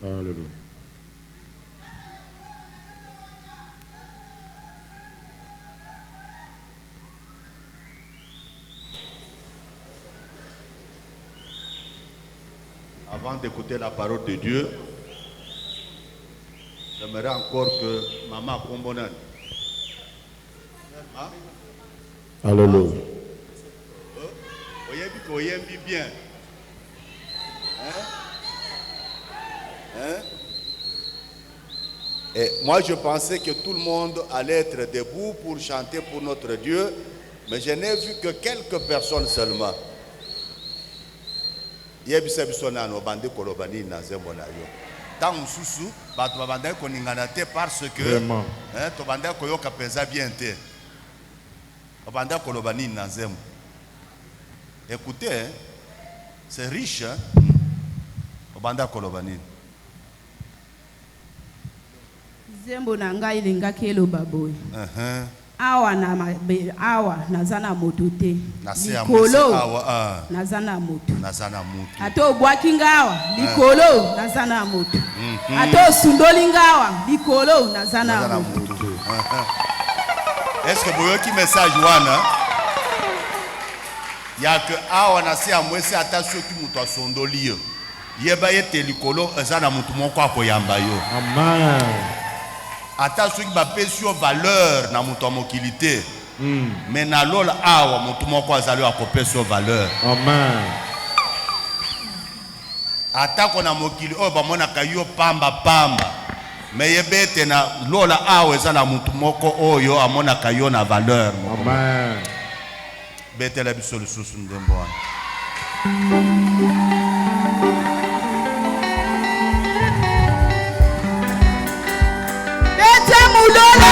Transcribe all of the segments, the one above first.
Alléluia. Avant d'écouter la parole de Dieu, j'aimerais encore que Maman Kombonan. Alléluia. Oyembi bien. Et moi, je pensais que tout le monde allait être debout pour chanter pour notre Dieu, mais je n'ai vu que quelques personnes seulement. Parce que écoutez, c'est riche. Zembo na ngai lingaki eloba boye. Awa nazana moto te. Likolo nazana moto. Ato obwaki ngawa likolo nazana moto. Ato sundoli ngawa likolo nazana moto. Est-ce que vous avez un message wana? Il y a que awa nasi amwese ata soki muto asondoli yo. Yeba yete likolo ezana mutu moko akoyamba yo. Amen. Ata soki bapesi yo valeur na mutu amokilité. Mais na lola awa mutu moko azali akopesa yo valeur. Amen. Ata kona mokili oyo bamonaka yo pamba. Mais yebete na lola awa ezana mutu moko oyo amonaka yo na valeur. Amen. Betela biso lisusu ndembo wana. Bete mulolo.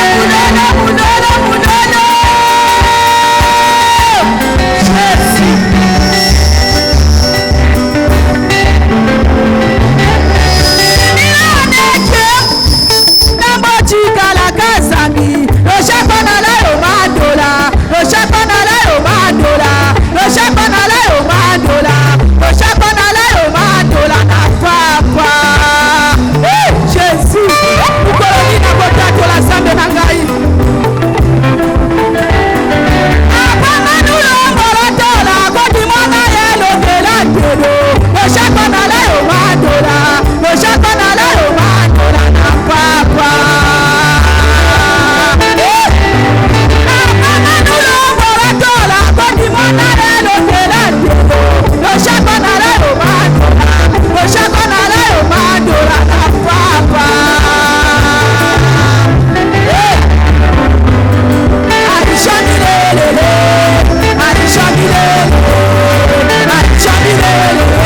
Arishami lele,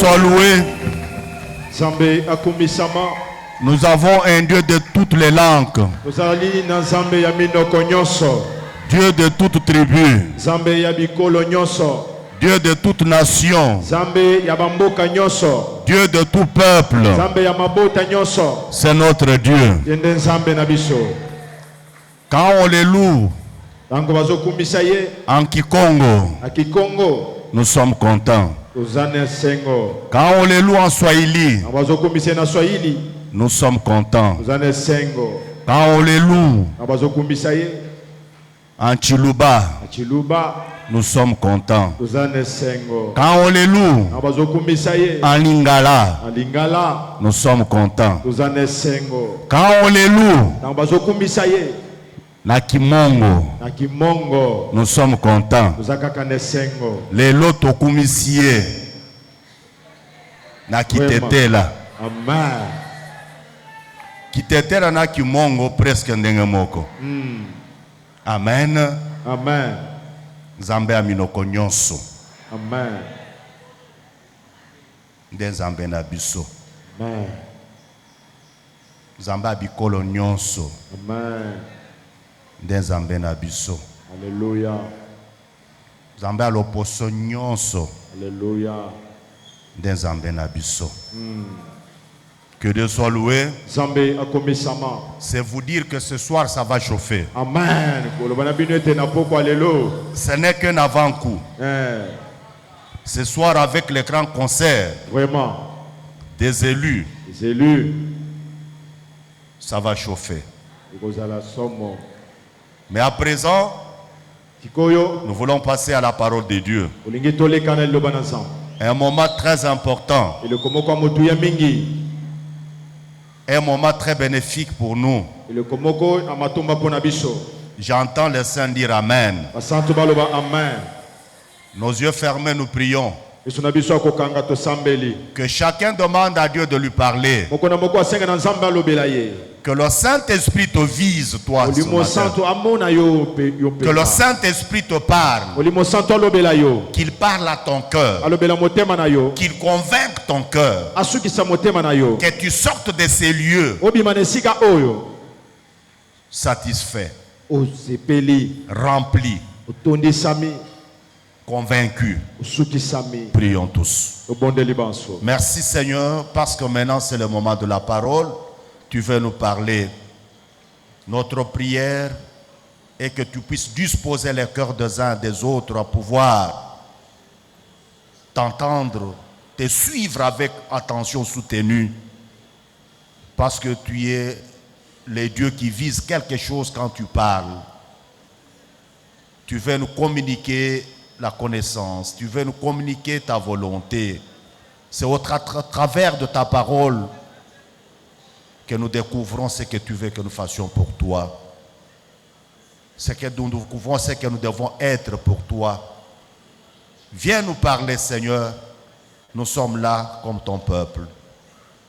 soit loué. Nzambe akumisama. Nous avons un Dieu de toutes les langues. Tozali na Nzambe ya minoko nyonso. Dieu de toutes tribus. Nzambe ya bikolo nyonso. Dieu de toutes nations. Nzambe ya bamboka nyonso. Dieu de tout peuple. Nzambe ya mabota nyonso. C'est notre Dieu. Yende Nzambe na biso. Quand on les loue Tango bazokumbisa ye en Kikongo, a Kikongo nous sommes contents. tozane sengo. Quand on les loue en Swahili, Tango bazokumbisa na Swahili nous sommes contents. tozane sengo. Quand on les loue Tango bazokumbisa ye en Chiluba, a Chiluba nous sommes contents. tozane sengo. Quand on les loue Tango bazokumbisa ye en Lingala, a Lingala nous sommes contents. tozane sengo. Quand on les loue Tango bazokumbisa ye na Kimongo, na Kimongo nous sommes contents. tozakaka ne sengo. Les loto kumisie na Kitetela. Amen. Kitetela na Kimongo presque ndenge moko. Amen. Amen. Nzambe aminoko nyonso. Amen. Nde Nzambe na biso. Amen. Nzambe abikolo nyonso. Amen. Nde Nzambe na biso. Alléluia. Nzambe aloposo nyonso. Alléluia. Nde Nzambe na biso. Que Dieu soit loué. Nzambe akomisama. C'est vous dire que ce soir ça va chauffer. Amen. Kolobana bino ete na poko alelo. Ce n'est qu'un avant-coup. Ce soir avec les grands concerts Vraiment. des élus, Les élus. ça va chauffer. Ekozala somo. Mais à présent, Tikoyo. nous voulons passer à la parole de Dieu. Olingi toleka na liloba na Nzambe. Un moment très important, Ele komoko motu ya mingi. un moment très bénéfique pour nous. Ele komoko amatomba pona biso. J'entends les saints dire Amen. Basantu baloba amen. Nos yeux fermés, nous prions. Biso na biso akokanga to sambeli. Que chacun demande à Dieu de lui parler. Moko na moko asenga na Nzambe alobela ye. Que le Saint-Esprit te vise, toi, ce Olimo matin. santo amona yo pe yo pe. Que le Saint-Esprit te parle. Olimo santo alobela yo. Qu'il parle à ton cœur. Alobela motema na yo. Qu'il convainque ton cœur. Asukisa motema na yo. Que tu sortes de ces lieux Obima nesika oyo. satisfait, Osepeli. rempli, Otondisami. convaincu. Osukisami. Prions tous. Obonde libanso. Merci Seigneur, parce que maintenant c'est le moment de la parole. Tu veux nous parler. Notre prière est que tu puisses disposer les cœurs des uns et des autres à pouvoir t'entendre, te suivre avec attention soutenue, parce que tu es le Dieu qui vise quelque chose quand tu parles. Tu veux nous communiquer la connaissance, tu veux nous communiquer ta volonté. C'est au travers de ta parole que nous découvrons ce que tu veux que nous fassions pour toi. Ce que nous découvrons, ce que nous devons être pour toi. Viens nous parler, Seigneur. Nous sommes là comme ton peuple.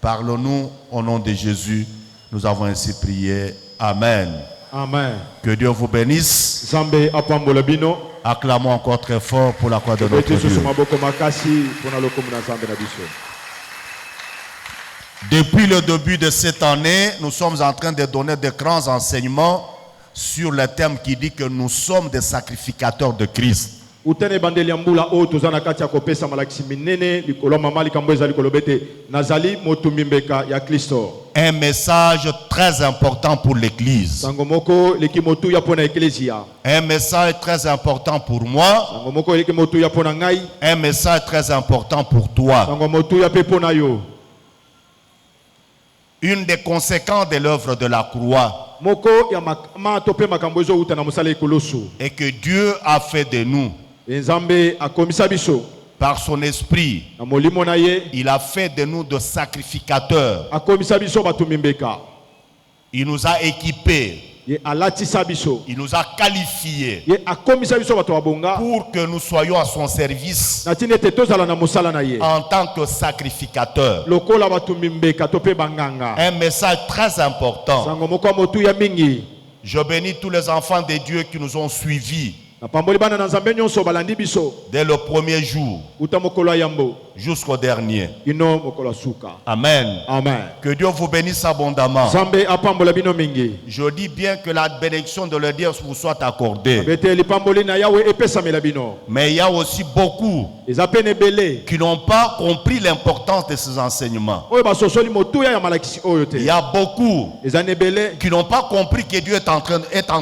Parle-nous au nom de Jésus. Nous avons ainsi prié. Amen. Amen. Que Dieu vous bénisse. Zambe apambola bino. Acclamons encore très fort pour la croix de notre Dieu. Depuis le début de cette année, nous sommes en train de donner de grands enseignements sur le thème qui dit que nous sommes des sacrificateurs de Christ. Un message très important pour l'Église. Un message très important pour moi. Un message très important pour toi. Une des conséquences de l'œuvre de la croix est que Dieu a fait de nous, par son esprit, il a fait de nous de sacrificateurs. Il nous a équipés. Il nous a qualifiés pour que nous soyons à son service en tant que sacrificateurs. Un message très important. Je bénis tous les enfants de Dieu qui nous ont suivis dès le premier jour. jusqu'au dernier. ino mokolo suka. Amen. Amen. Que Dieu vous bénisse abondamment. Zambe apambola bino mingi. Je dis bien que la bénédiction de le Dieu vous soit accordée. Bete lipamboli na Yahweh epesamela bino. Mais il y a aussi beaucoup Ezapene bele. qui n'ont pas compris l'importance de ces enseignements. Oyo basosoli motuya ya malakisi oyo te. Il y a beaucoup Ezane bele. qui n'ont pas compris que Dieu est en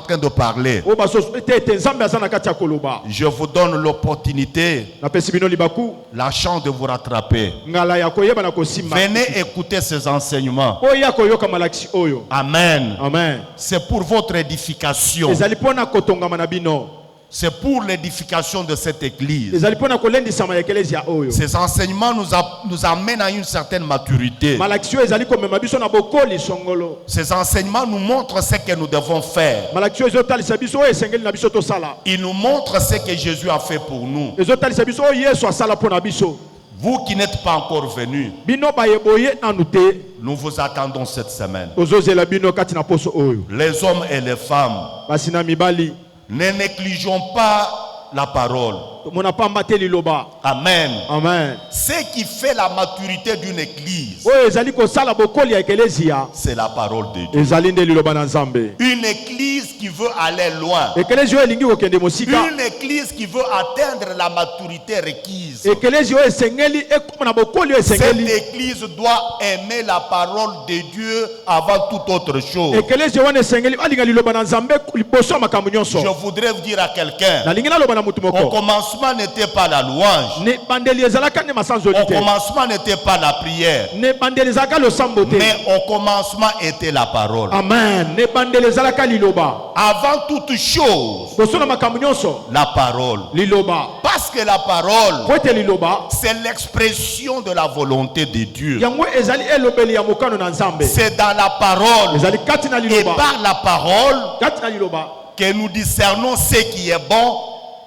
train de parler. Oyo basosoli te nzambe azana kati ya koloba. Je vous donne l'opportunité, Na pesi bino libaku. la chance de vous rattraper. Ngala ya koyeba na kosimba. Venez écouter ces enseignements. Oya koyoka malakisi oyo. Amen. Amen. C'est pour votre édification. Ezali pona kotongama na bino. C'est pour l'édification de cette église. Ezali pona kolendisama ya eklezia oyo. Ces enseignements nous amènent à une certaine maturité. Malakisi oyo ezali komema biso na bokoli songolo. Ces enseignements nous montrent ce que nous devons faire. Malakisi oyo ezotalisa biso oyo esengeli na biso tosala. Ils nous montrent ce que Jésus a fait pour nous. Ezotalisa biso oyo Yesu asala pona biso. Vous qui n'êtes pas encore venus, Bino bayeboye nanu te. nous vous attendons cette semaine. Ozozela bino kati na poso oyo. Les hommes et les femmes, Basi na mibali. ne négligeons pas la parole. Mona pamba te liloba. Amen. Amen. Ce qui fait la maturité d'une église, Oyo ezali kosala bokoli ya eklezia. c'est la parole de Dieu. Ezali nde liloba na Nzambe. Une église qui veut aller loin. Eklezia oyo elingi kokende mosika. Une église qui veut atteindre la maturité requise. Eklezia oyo esengeli ekoma na bokoli oyo Cette esengeli. église doit aimer la parole de Dieu avant toute autre chose. Eklezia wana esengeli alinga liloba na Nzambe liboso ya makambo Je nyonso. voudrais vous dire à quelqu'un, Nalingi naloba na mutu au moko. commencement n'était pas la louange. Ne bandeli ezalaka ne masanzoli Au te. commencement n'était pas la prière. Ne bandeli ezalaka losambo te. Mais au commencement était la parole. Amen. Ne bandeli ezalaka liloba. Avant toute chose, Boso na makambo nyonso. la parole. Liloba. Parce que la parole, Po ete liloba. c'est l'expression de la volonté de Dieu. Yango ezali elobeli ya mokano na Nzambe. C'est dans la parole Ezali kati na et liloba. par la parole Kati na liloba. que nous discernons ce qui est bon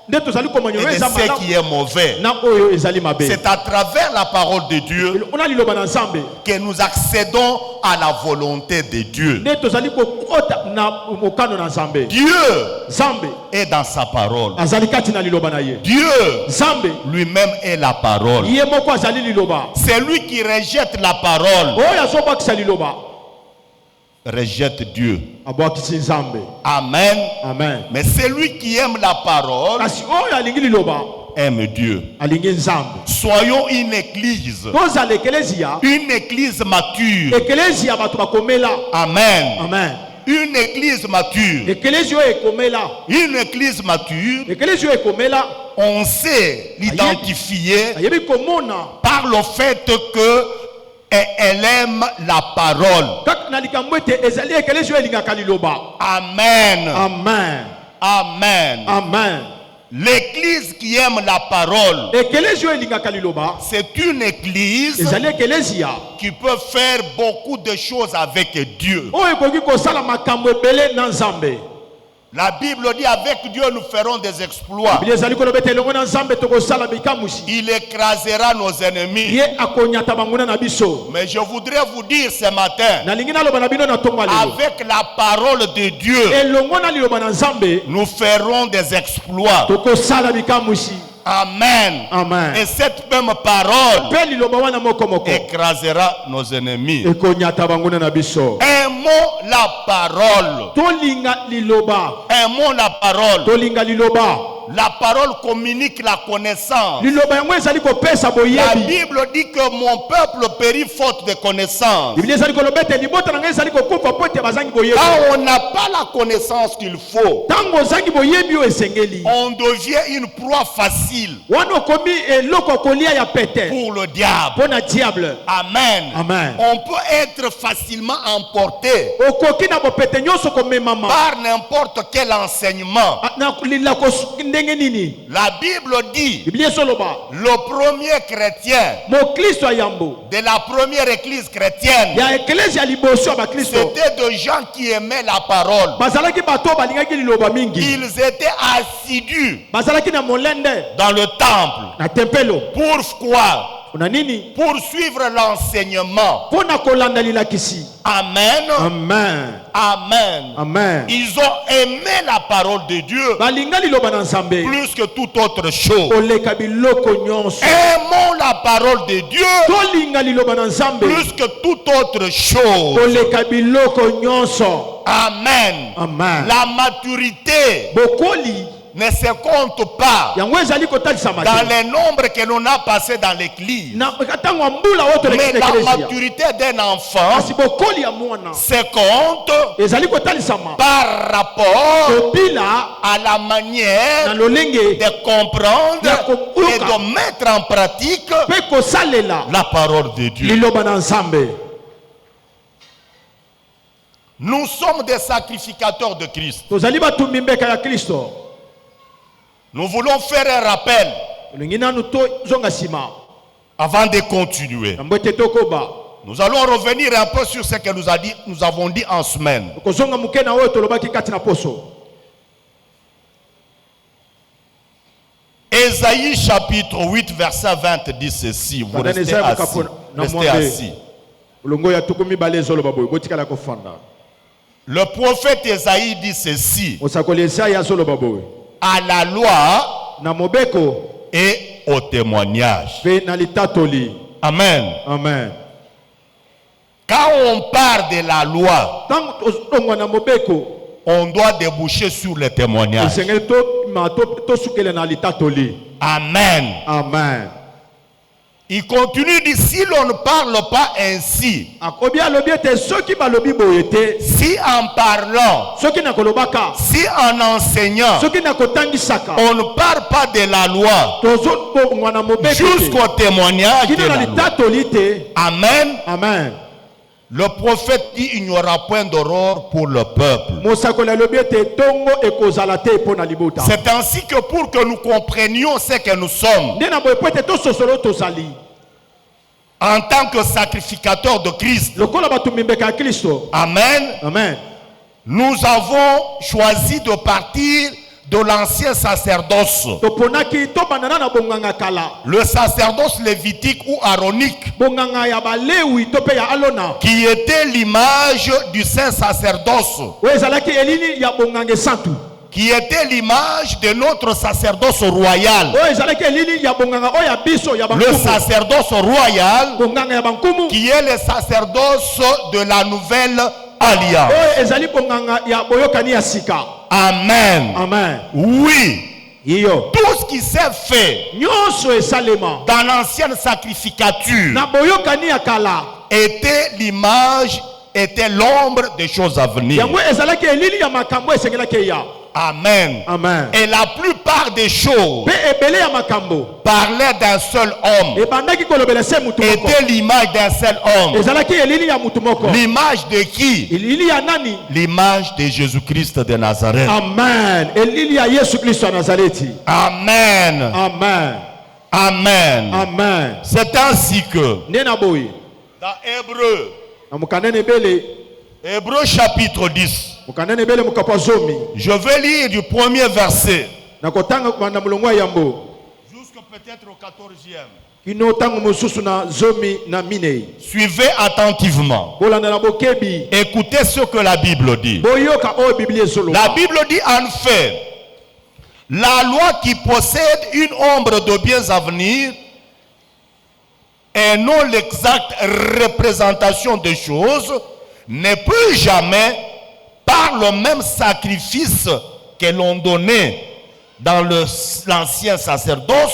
Nde tozali et komanya de eza ce malamu. qui est mauvais. Na oyo ezali mabe. C'est à travers la parole de Dieu On a liloba na Nzambe. que nous accédons à la volonté de Dieu. Nde tozali kokota na mokano na Nzambe. Dieu Nzambe est dans sa parole. azali kati na liloba na ye. Dieu Nzambe lui-même est la parole. ye moko azali liloba. C'est lui qui rejette la parole, Oyo azobakisa liloba. rejette Dieu. Abwakisi Nzambe. Amen. Amen. Mais celui qui aime la parole Kasi oyo alingi liloba. aime Dieu. Alingi Nzambe. Soyons une église, Tozala eklezia. une église mature. Eklezia bato bakomela. Amen. Amen. Une église mature. Eklezia oyo ekomela. Une église mature, Eklezia oyo ekomela. on sait l'identifier Ayebi komona. par le fait que elle aime la parole. Kaka na likambo ete ezali eklezia oyo elingaka liloba. Amen. Amen. Amen. Amen. L'église qui aime la parole, Eklezia oyo elingaka liloba. c'est une église Ezali eklezia. qui peut faire beaucoup de choses avec Dieu. Oyo ekoki kosala makambo ebele na Nzambe. La Bible dit avec Dieu nous ferons des exploits. Biblia ezali koloba ete elongo na Nzambe tokosala bikamusi. Il écrasera nos ennemis. Ye akonyata banguna na biso. Mais je voudrais vous dire ce matin, Nalingi naloba na bino na tongo ya lelo. avec la parole de Dieu, Elongo na liloba na Nzambe nous ferons des exploits. tokosala bikamusi. Amen. Amen. Et cette même parole Pe liloba wana moko moko écrasera nos ennemis. ekonyata banguna na biso. Aimons la parole. Tolinga liloba. Aimons la parole. Tolinga liloba. La parole communique la connaissance. Liloba yango ezali kopesa La boyebi. Bible dit que mon peuple périt faute de connaissance. Biblia ezali koloba ete libota na ngai ezali kokufa po ete bazangi boyebi. Quand on n'a pas la connaissance qu'il faut, Tango ozangi boyebi oyo esengeli. on devient une proie facile Wana okomi eloko kolia ya pete. pour le diable. Pona diable. Amen. Amen. On peut être facilement emporté Okoki na bopete nyonso komemama. par n'importe quel enseignement. Na lila ndenge nini. La Bible dit, Biblia soloba. le premier chrétien Mo Kristo yambo. de la première église chrétienne, Ya eklezia liboso ya ba Kristo. c'était des gens qui aimaient la parole. Bazalaki bato balingaki liloba mingi. Ils étaient assidus Bazalaki na molende dans le temple. na tempelo. Pourquoi? Una nini? Pour suivre l'enseignement. Pona kolanda lilakisi. Amen. Amen. Amen. Amen. Ils ont aimé la parole de Dieu Balinga liloba na Nzambe. plus que toute autre chose. Koleka biloko nyonso. Aimons la parole de Dieu Tolinga liloba na Nzambe. plus que toute autre chose. Koleka biloko nyonso. Amen. Amen. La maturité Bokoli ne se compte pas yango ezali kotalisa dans mate. les nombres que l'on a passés dans l'église. Na katango mbula woto Mais lekile la eklesia. maturité d'un enfant Kasi bokoli ya mwana se compte ezali kotalisa ma. par rapport Topila à la manière na lolenge de comprendre Ya et de mettre en pratique pe kosalela la parole de Dieu. liloba na Nzambe. Nous sommes des sacrificateurs de Christ. Tozali batumbi mbeka ya Kristo. Nous voulons faire un rappel Olingi nanu tozonga sima. avant de continuer. Na mbwete tokoba. Nous allons revenir un peu sur ce que nous avons dit en semaine. Kozonga mukena oyo tolobaki kati na poso. Ésaïe chapitre 8 verset 20 dit ceci. Vous restez assis. Restez assis. Ulongo ya tukumi bale zolo baboy botikala kofanda. Le prophète Ésaïe dit ceci. Osakoli Esaïa zolo baboy. À la loi Na mobeko et au témoignage. pe na litatoli. Amen. Amen. Quand on parle de la loi, Tant ozonga na mobeko on doit déboucher sur le témoignage. esengeli to sukele na litatoli. Amen. Amen. Il continue dit, si l'on ne parle pas ainsi, Akobi alobi ete soki balobi boyete, si en parlant, soki na kolobaka, si en enseignant, soki na kotangisaka, on ne parle pas de la loi tozo bongwa na mobeko jusqu'au témoignage de kino na la loi. litatoli te. Amen. Amen. Le prophète dit, il n'y aura point d'aurore pour le peuple. Mosakoli alobi ete tongo ekozala te mpo na libota. C'est ainsi que pour que nous comprenions ce que nous sommes, Nde na boye po ete tososolo tozali. en tant que sacrificateurs de Christ, Lokola batumbi mbeka ya Kristo. amen, Amen. nous avons choisi de partir de l'ancien sacerdoce, Toponaki tobandana na bonganga kala. le sacerdoce lévitique ou aaronique, Bonganga ya balewi to pe ya alona. qui était l'image du saint sacerdoce, Oyo ezalaki elili ya bonganga santu. qui était l'image de notre sacerdoce royal. Oyo ezalaki elili ya bonganga oyo ya biso ya Le bankumu. sacerdoce royal, Bonganga ya bankumu. qui est le sacerdoce de la nouvelle alliance. Oyo ezali bonganga ya boyokani ya sika. Amen. Amen. Oui, Iyo. tout ce qui s'est fait Nyonso esalema dans l'ancienne sacrificature na boyokani ya kala. était l'image, était l'ombre des choses à venir. Yango ezalaki elili ya makambo esengelaki ya. Amen. Amen. Et la plupart des choses Pe ebele ya makambo parlaient d'un seul homme, ebandaki kolobela se mutu moko. était l'image d'un seul homme. Ezalaki elili ya mutu moko. L'image de qui? Elili ya nani? L'image de Jésus-Christ de Nazareth. Amen. Elili ya Yesu Kristo ya Nazareti. Amen. Amen. Amen. Amen. C'est ainsi que Nde na boyi. dans Hébreu, Na mukanene bele. Hébreu chapitre 10, Mukanene bele mukapa zomi. je vais lire du premier verset Na kotanga kwanda mulongo ya yambo. jusqu'à peut-être au 14e. Kino tango mosusu na zomi na minei. Suivez attentivement. Bolanda na bokebi. Écoutez ce que la Bible dit. Boyoka o Biblie ezoloba. La Bible dit en fait, la loi qui possède une ombre de biens à venir et non l'exacte représentation des choses ne peut jamais, par le même sacrifice que l'on donnait dans l'ancien sacerdoce,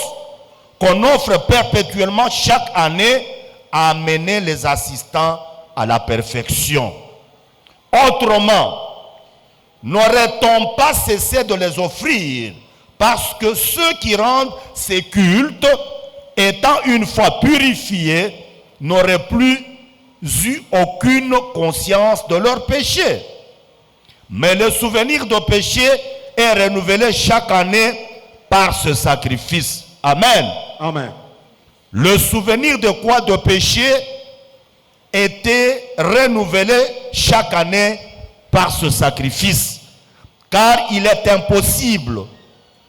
qu'on offre perpétuellement chaque année, amener les assistants à la perfection. Autrement, n'aurait-on pas cessé de les offrir, parce que ceux qui rendent ces cultes, étant une fois purifiés, n'auraient plus eu aucune conscience de leur péché. Mais le souvenir de péché est renouvelé chaque année par ce sacrifice. Amen. Amen. Le souvenir de quoi? De péché était renouvelé chaque année par ce sacrifice. Car il est impossible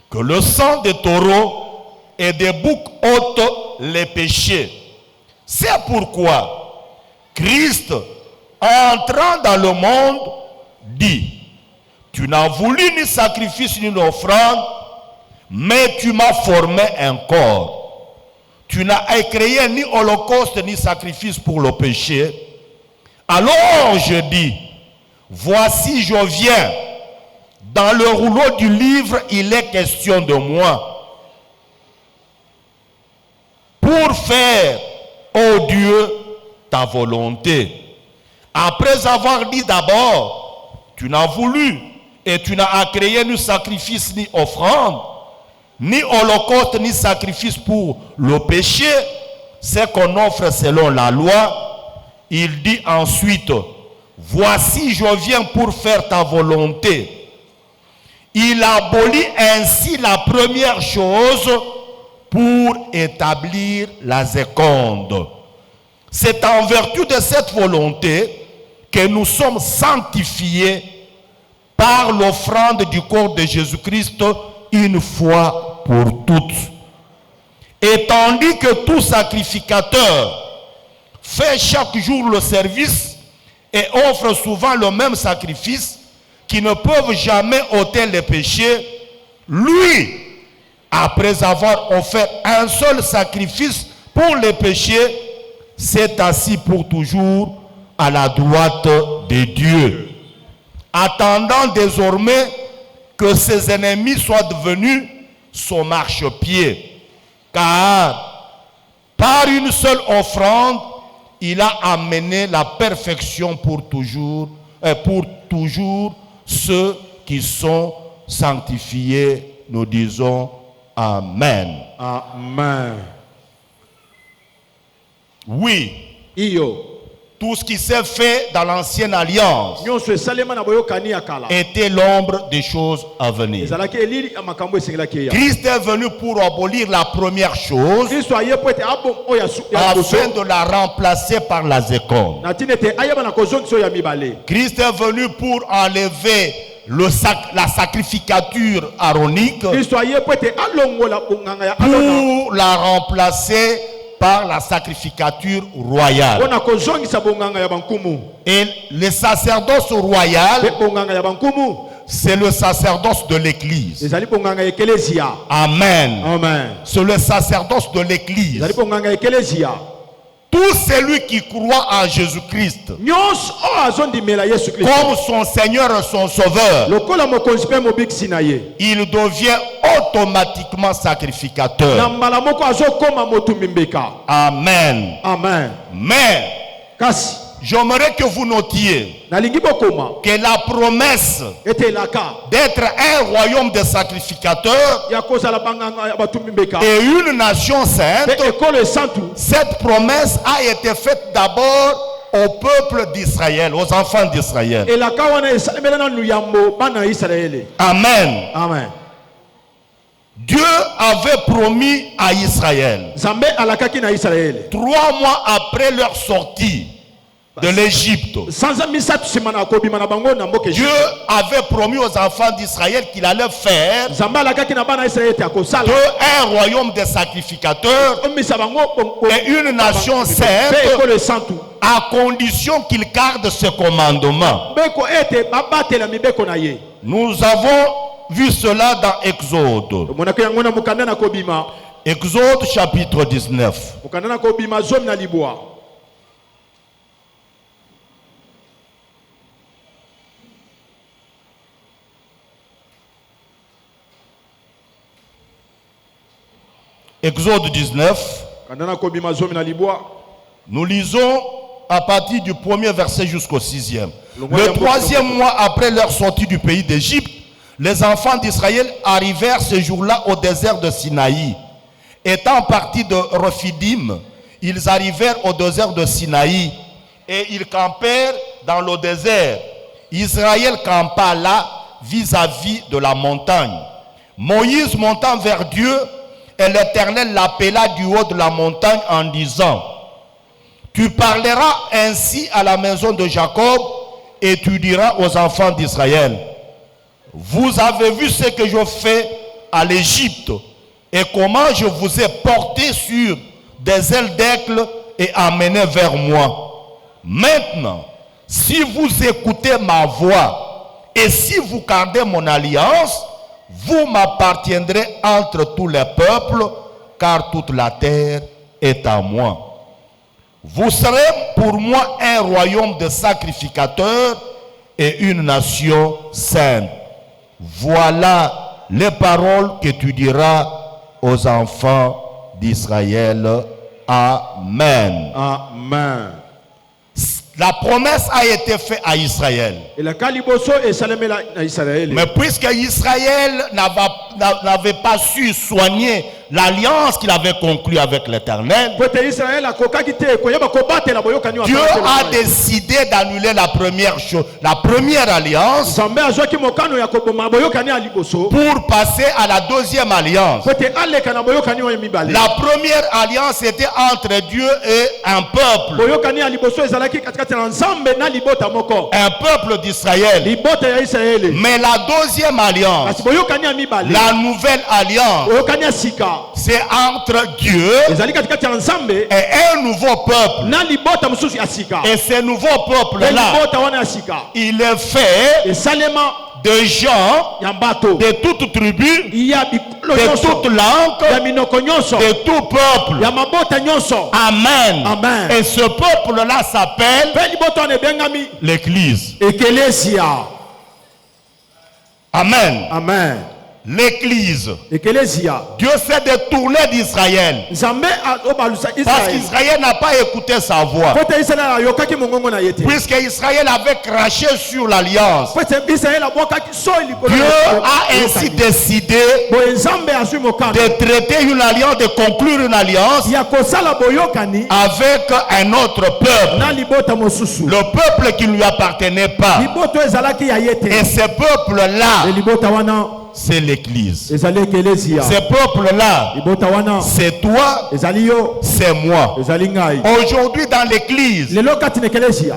que le sang des taureaux et des boucs ôte les péchés. C'est pourquoi Christ, entrant dans le monde, dit, tu n'as voulu ni sacrifice ni offrande, mais tu m'as formé un corps. Tu n'as créé ni holocauste ni sacrifice pour le péché. Alors je dis, voici je viens. Dans le rouleau du livre, il est question de moi. Pour faire, ô Dieu, ta volonté. Après avoir dit d'abord, tu n'as voulu et tu n'as créé ni sacrifice ni offrande, ni holocauste ni sacrifice pour le péché, c'est qu'on offre selon la loi. Il dit ensuite, voici je viens pour faire ta volonté. Il abolit ainsi la première chose pour établir la seconde. C'est en vertu de cette volonté que nous sommes sanctifiés par l'offrande du corps de Jésus-Christ une fois pour toutes. Et tandis que tout sacrificateur fait chaque jour le service et offre souvent le même sacrifice, qui ne peuvent jamais ôter les péchés, lui, après avoir offert un seul sacrifice pour les péchés, s'est assis pour toujours à la droite de Dieu, attendant désormais que ses ennemis soient devenus son marchepied. Car par une seule offrande, il a amené la perfection pour toujours ceux qui sont sanctifiés. Nous disons Amen. Amen. Oui. Iyo. Tout ce qui s'est fait dans l'ancienne alliance était l'ombre des choses à venir. Christ est venu pour abolir la première chose afin de la remplacer par la seconde. Christ est venu pour enlever la sacrificature aaronique pour la remplacer par la sacrificature royale. Et le sacerdoce royal, c'est le sacerdoce de l'Église. Amen. C'est le sacerdoce de l'Église. Tout celui qui croit en Jésus-Christ comme son Seigneur et son Sauveur, il devient automatiquement sacrificateur. Amen. Mais j'aimerais que vous notiez que la promesse d'être un royaume de sacrificateurs et une nation sainte, cette promesse a été faite d'abord au peuple d'Israël, aux enfants d'Israël. Amen. Dieu avait promis à Israël, 3 mois après leur sortie de l'Égypte, Dieu avait promis aux enfants d'Israël qu'il allait faire un royaume de sacrificateurs et une nation sainte, à condition qu'ils gardent ce commandement. Nous avons vu cela dans Exode. Exode chapitre 19. Exode 19. Nous lisons à partir du 1er verset jusqu'au 6e. Le 3e mois après leur sortie du pays d'Égypte, les enfants d'Israël arrivèrent ce jour-là au désert de Sinaï. Étant partis de Rephidim, ils arrivèrent au désert de Sinaï et ils campèrent dans le désert. Israël campa là vis-à-vis de la montagne. Moïse montant vers Dieu, et l'Éternel l'appela du haut de la montagne en disant, tu parleras ainsi à la maison de Jacob et tu diras aux enfants d'Israël, vous avez vu ce que je fais à l'Égypte et comment je vous ai porté sur des ailes d'aigle et amenez vers moi. Maintenant, si vous écoutez ma voix et si vous gardez mon alliance, vous m'appartiendrez entre tous les peuples, car toute la terre est à moi. Vous serez pour moi un royaume de sacrificateurs et une nation sainte. Voilà les paroles que tu diras aux enfants d'Israël. Amen. Amen. La promesse a été faite à Israël. Mais puisque Israël n'avait pas su soigner l'alliance qu'il avait conclue avec l'Éternel, Dieu a décidé d'annuler la première alliance pour passer à la deuxième alliance. La première alliance était entre Dieu et un peuple. Un peuple d'Israël. Mais la deuxième alliance, la nouvelle alliance, c'est entre Dieu et un nouveau peuple. Et ce nouveau peuple-là, il est fait de gens de toutes tribus, de toutes langues, de tout peuple. Amen. Et ce peuple-là s'appelle l'Église. Amen. Amen. L'Église. Dieu s'est détourné d'Israël parce qu'Israël n'a pas écouté sa voix. Puisque Israël avait craché sur l'alliance, Dieu a ainsi décidé de traiter une alliance, de conclure une alliance avec un autre peuple, le peuple qui ne lui appartenait pas. Et ce peuple-là, c'est l'Église. Ce peuple-là, c'est toi, c'est moi. Aujourd'hui dans l'Église,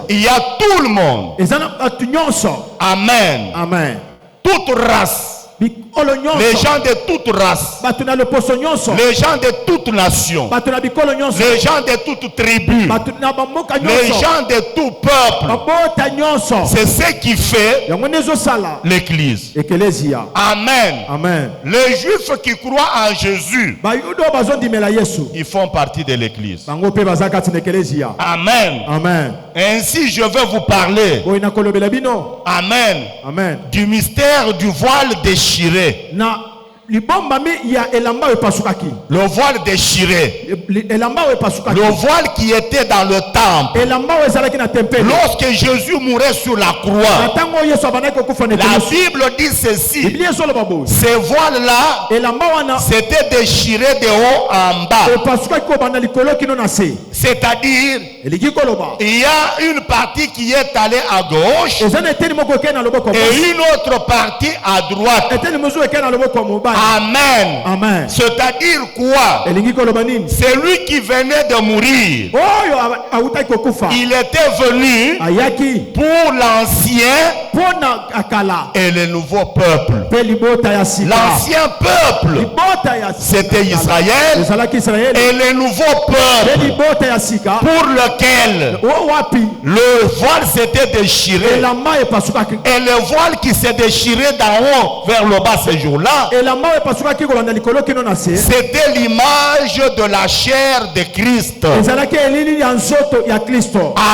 il y a tout le monde. Amen. Amen. Toute race. Les gens de toute race, les gens de toute nation, les gens de toute tribu, les gens de tout peuple. C'est ce qui fait l'Église. Amen. Amen. Les Juifs qui croient en Jésus, ils font partie de l'Église. Amen. Amen. Ainsi je vais vous parler. Amen. Amen. Du mystère du voile déchiré. Le voile déchiré. Le voile qui était dans le temple. Lorsque Jésus mourait sur la croix, la Bible dit ceci. Ce voile-là, c'était déchiré de haut en bas. C'est-à-dire, il y a une partie qui est allée à gauche et une autre partie à droite. Amen. Amen. C'est-à-dire quoi? C'est lui qui venait de mourir. Il était venu pour l'ancien et le nouveau peuple. L'ancien peuple, c'était Israël, et le nouveau peuple pour lequel le voile s'était déchiré. Et le voile qui s'est déchiré d'en haut vers le bas ce jour-là, c'était l'image de la chair de Christ.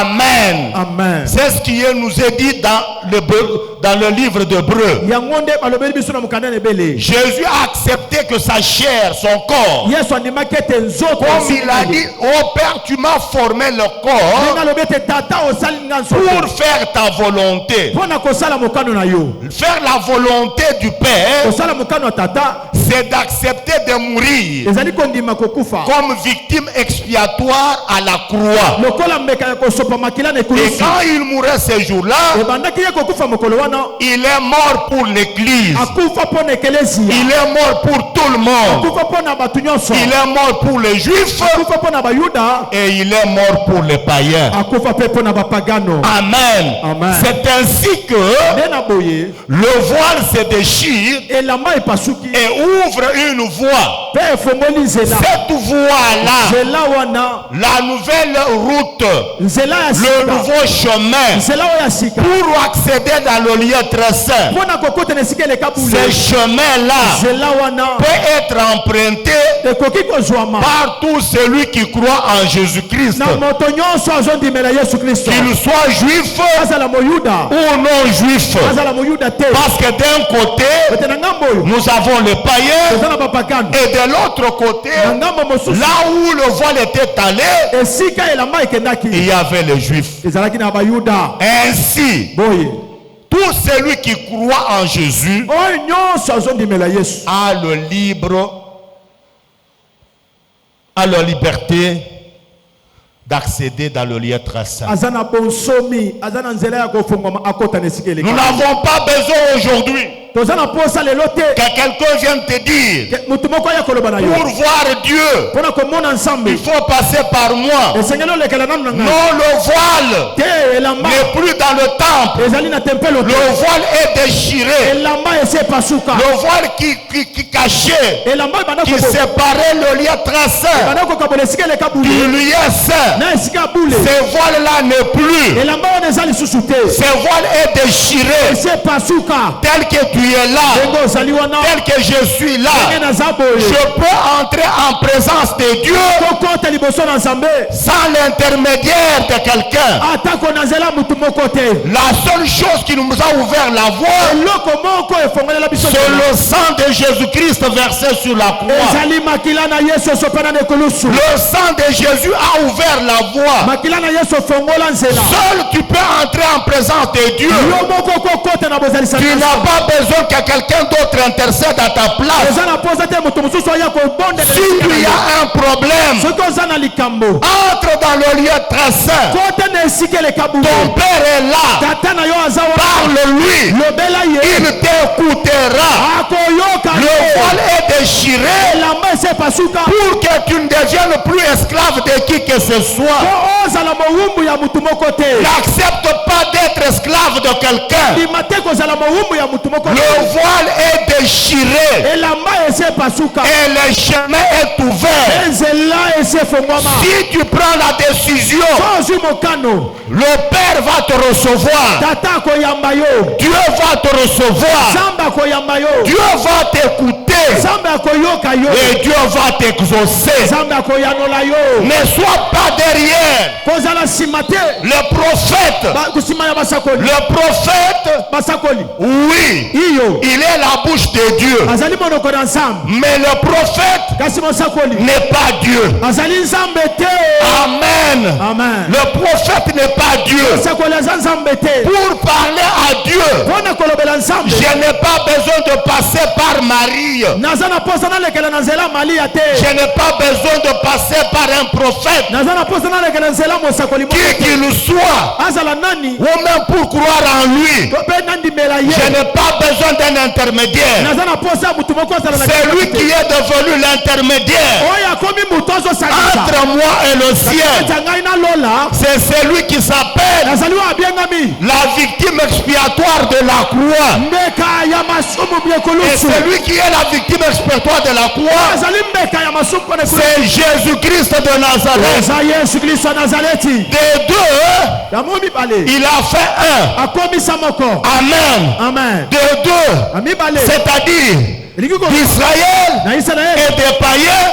Amen. Amen. C'est ce qui nous est dit dans le livre d'Hébreux. Jésus a accepté que sa chair, son corps, comme il a dit, oh Père, tu m'as formé le corps pour faire ta volonté. Faire la volonté du Père, c'est d'accepter de mourir comme victime expiatoire à la croix. Et quand il mourait ce jour-là, il est mort pour l'Église. Il est mort pour tout le monde. Il est mort pour les Juifs et il est mort pour les païens. Amen. C'est ainsi que le voile se déchire et ouvre une voie cette voie-là, la nouvelle route, le nouveau chemin pour accéder dans le lieu très saint, ce chemin-là peut être emprunté par tout celui qui croit en Jésus-Christ, qu'il soit juif ou non juif. Parce que d'un côté, nous avons les païens, et de l'autre côté, là où le voile était allé, il y avait les juifs. Ainsi, tout celui qui croit en Jésus a le libre, a la liberté d'accéder dans le lieu très saint. Nous n'avons pas besoin aujourd'hui que quelqu'un vienne te dire, pour voir Dieu, il faut passer par moi. Non, le voile n'est plus dans le temple. Le voile est déchiré. Le voile qui cachait, qui séparait le lieu très saint du lieu saint. Ce voile-là n'est plus. Ce voile est déchiré. Tel que tu es là, tel que je suis là, je peux entrer en présence de Dieu sans l'intermédiaire de quelqu'un. La seule chose qui nous a ouvert la voie, c'est le sang de Jésus-Christ versé sur la croix. Le sang de Jésus a ouvert la voie. Seul tu peux entrer en présence de Dieu. Tu n'as pas besoin que quelqu'un d'autre intercède à ta place. S'il y a un problème, entre dans le lieu très saint. Ton Père est là. Parle-lui. Il t'écoutera. Le voile est déchiré pour que tu ne deviennes plus esclave de qui que ce soit. N'accepte pas d'être esclave de quelqu'un. Le voile est déchiré et le chemin est ouvert. Si tu prends la décision, le Père va te recevoir. Dieu va te recevoir. Dieu va t'écouter. Et Dieu va t'exaucer. Ne sois pas derrière. Le prophète, oui, il est la bouche de Dieu. Mais le prophète n'est pas Dieu. Amen. Le prophète n'est pas Dieu. Pour parler à Dieu, je n'ai pas besoin de passer par Marie. Je n'ai pas besoin de passer par un prophète. Qui qu'il soit, ou même pour croire en lui, je n'ai pas besoin d'un intermédiaire. C'est lui qui est devenu l'intermédiaire entre moi et le ciel. C'est celui qui s'appelle la victime expiatoire de la croix. Et celui qui est la victime expiatoire de la croix, c'est Jésus-Christ de Nazareth. Des deux, il a fait un. Amen. Des deux, c'est-à-dire d'Israël et des païens,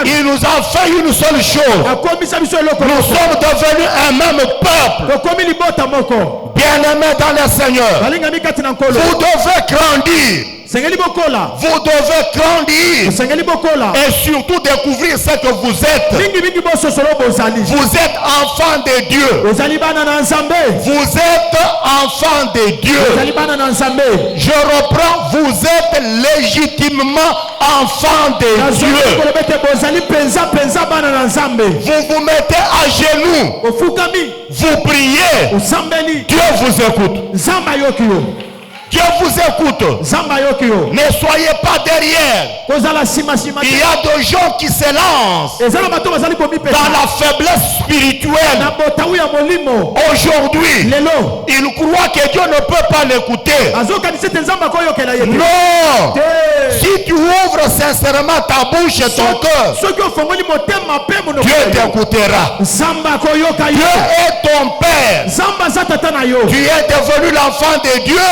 il nous a fait une seule chose. Nous sommes devenus un même peuple. Bien-aimés dans le Seigneur, vous devez grandir. Vous devez grandir et surtout découvrir ce que vous êtes. Vous êtes enfant de Dieu. Vous êtes enfant de Dieu. Je reprends, vous êtes légitimement enfant de Dieu. Vous vous mettez à genoux. Vous priez. Dieu vous écoute. Dieu vous écoute. Ne soyez pas derrière. Il y a des gens qui se lancent dans la faiblesse spirituelle. Aujourd'hui, ils croient que Dieu ne peut pas l'écouter. Non. Si tu ouvres sincèrement ta bouche et ton cœur, Dieu t'écoutera. Dieu est ton Père. Tu es devenu l'enfant de Dieu,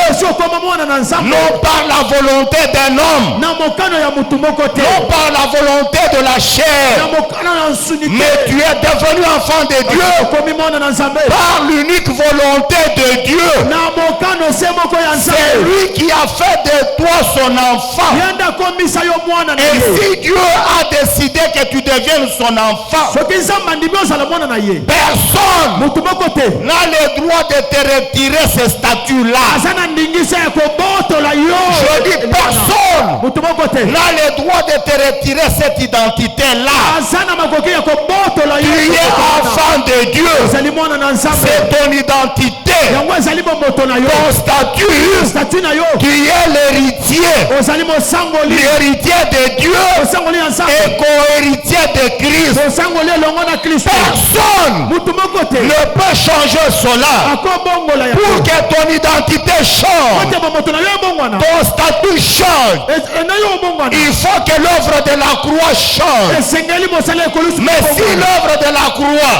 non par la volonté d'un homme, non par la volonté de la chair, mais tu es devenu enfant de Dieu par l'unique volonté de Dieu. C'est lui qui a fait de toi son enfant. Et si Dieu a décidé que tu deviennes son enfant, personne n'a le droit de te retirer ce statut-là. Je dis personne n'a le droit de te retirer cette identité-là. Tu es enfant de Dieu. C'est ton identité, ton statut. Tu es l'héritier de Dieu et co-héritier de Christ. Personne ne peut changer cela. Pour que ton identité change, ton statut change, il faut que l'œuvre de la croix change. Mais si l'œuvre de la croix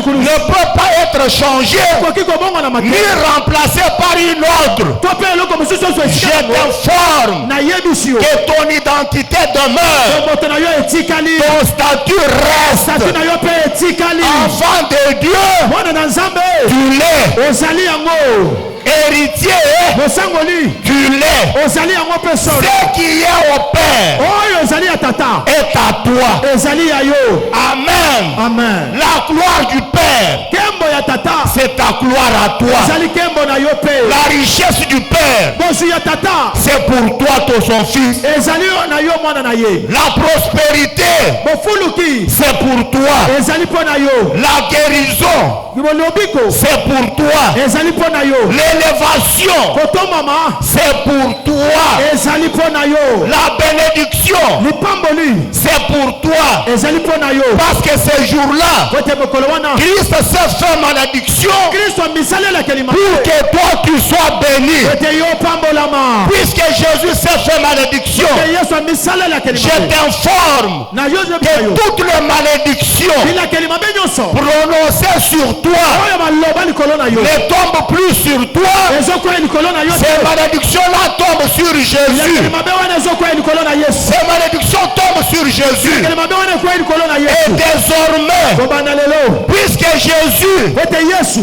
ne peut pas être changée ni remplacée par une autre, je t'informe que ton identité demeure, ton statut reste. Enfant de Dieu, tu l'es. Héritier, tu l'es. Ce qui est au Père est à toi. Amen. La gloire du Père, c'est ta gloire à toi. La richesse du Père, c'est pour toi, son fils. La prospérité, c'est pour toi. La guérison, c'est pour toi. L'élévation, c'est pour toi. La bénédiction, c'est pour toi. Parce que ce jour-là, Christ s'est fait malédiction pour que toi tu sois béni. Puisque Jésus s'est fait malédiction, je t'informe que toutes les malédictions prononcées sur toi ne tombent plus sur toi. Ces malédictions-là tombent sur Jésus. Ces malédictions tombent sur Jésus. Et désormais, puisque Jésus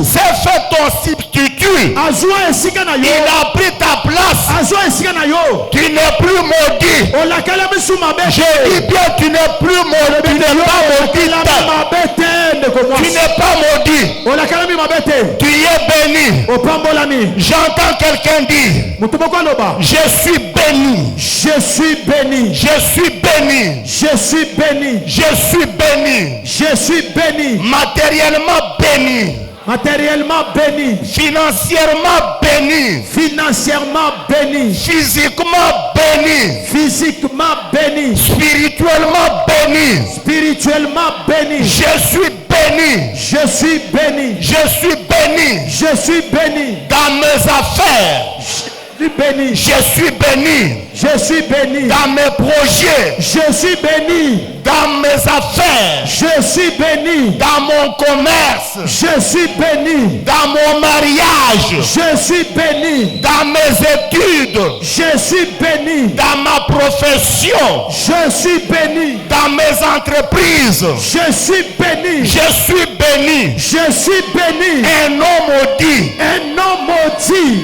s'est fait ton substitut, il a pris ta place. Tu n'es plus maudit. Je dis bien, tu n'es plus maudit. Tu n'es pas maudit. Tu n'es pas maudit. Tu es béni. J'entends quelqu'un dire, je suis béni. Je suis béni. Je suis béni. Je suis béni. Je suis béni. Je suis béni. Matériellement béni. Matériellement béni, financièrement béni, financièrement béni, physiquement béni, physiquement béni, spirituellement béni, spirituellement béni. Je suis béni. Je suis béni. Je suis béni. Je suis béni dans mes affaires. Je suis béni. Je suis béni. Je suis béni dans mes projets. Je suis béni dans mes affaires. Je suis béni dans mon commerce. Je suis béni dans mon mariage. Je suis béni dans mes études. Je suis béni dans ma profession. Je suis béni dans mes entreprises. Je suis béni. Je suis béni. Je suis béni. Un homme maudit. Un homme maudit.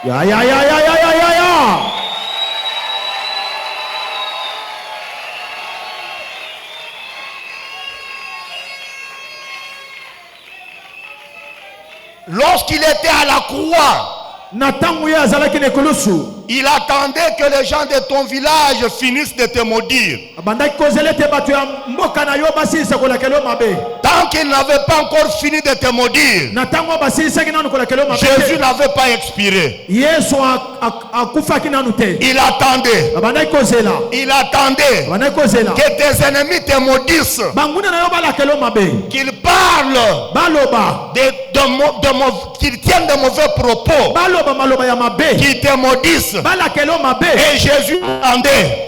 Ya ya ya ya ya ya ya ya. Lorsqu'il était à la croix, Il attendait que les gens de ton village finissent de te maudire. Tant qu'ils n'avaient pas encore fini de te maudire, Jésus n'avait pas expiré. Il attendait. Il attendait que tes ennemis te maudissent. Qu'ils parlent, qu'ils tiennent de mauvais propos, qu'ils te maudissent. Et Jésus attendait.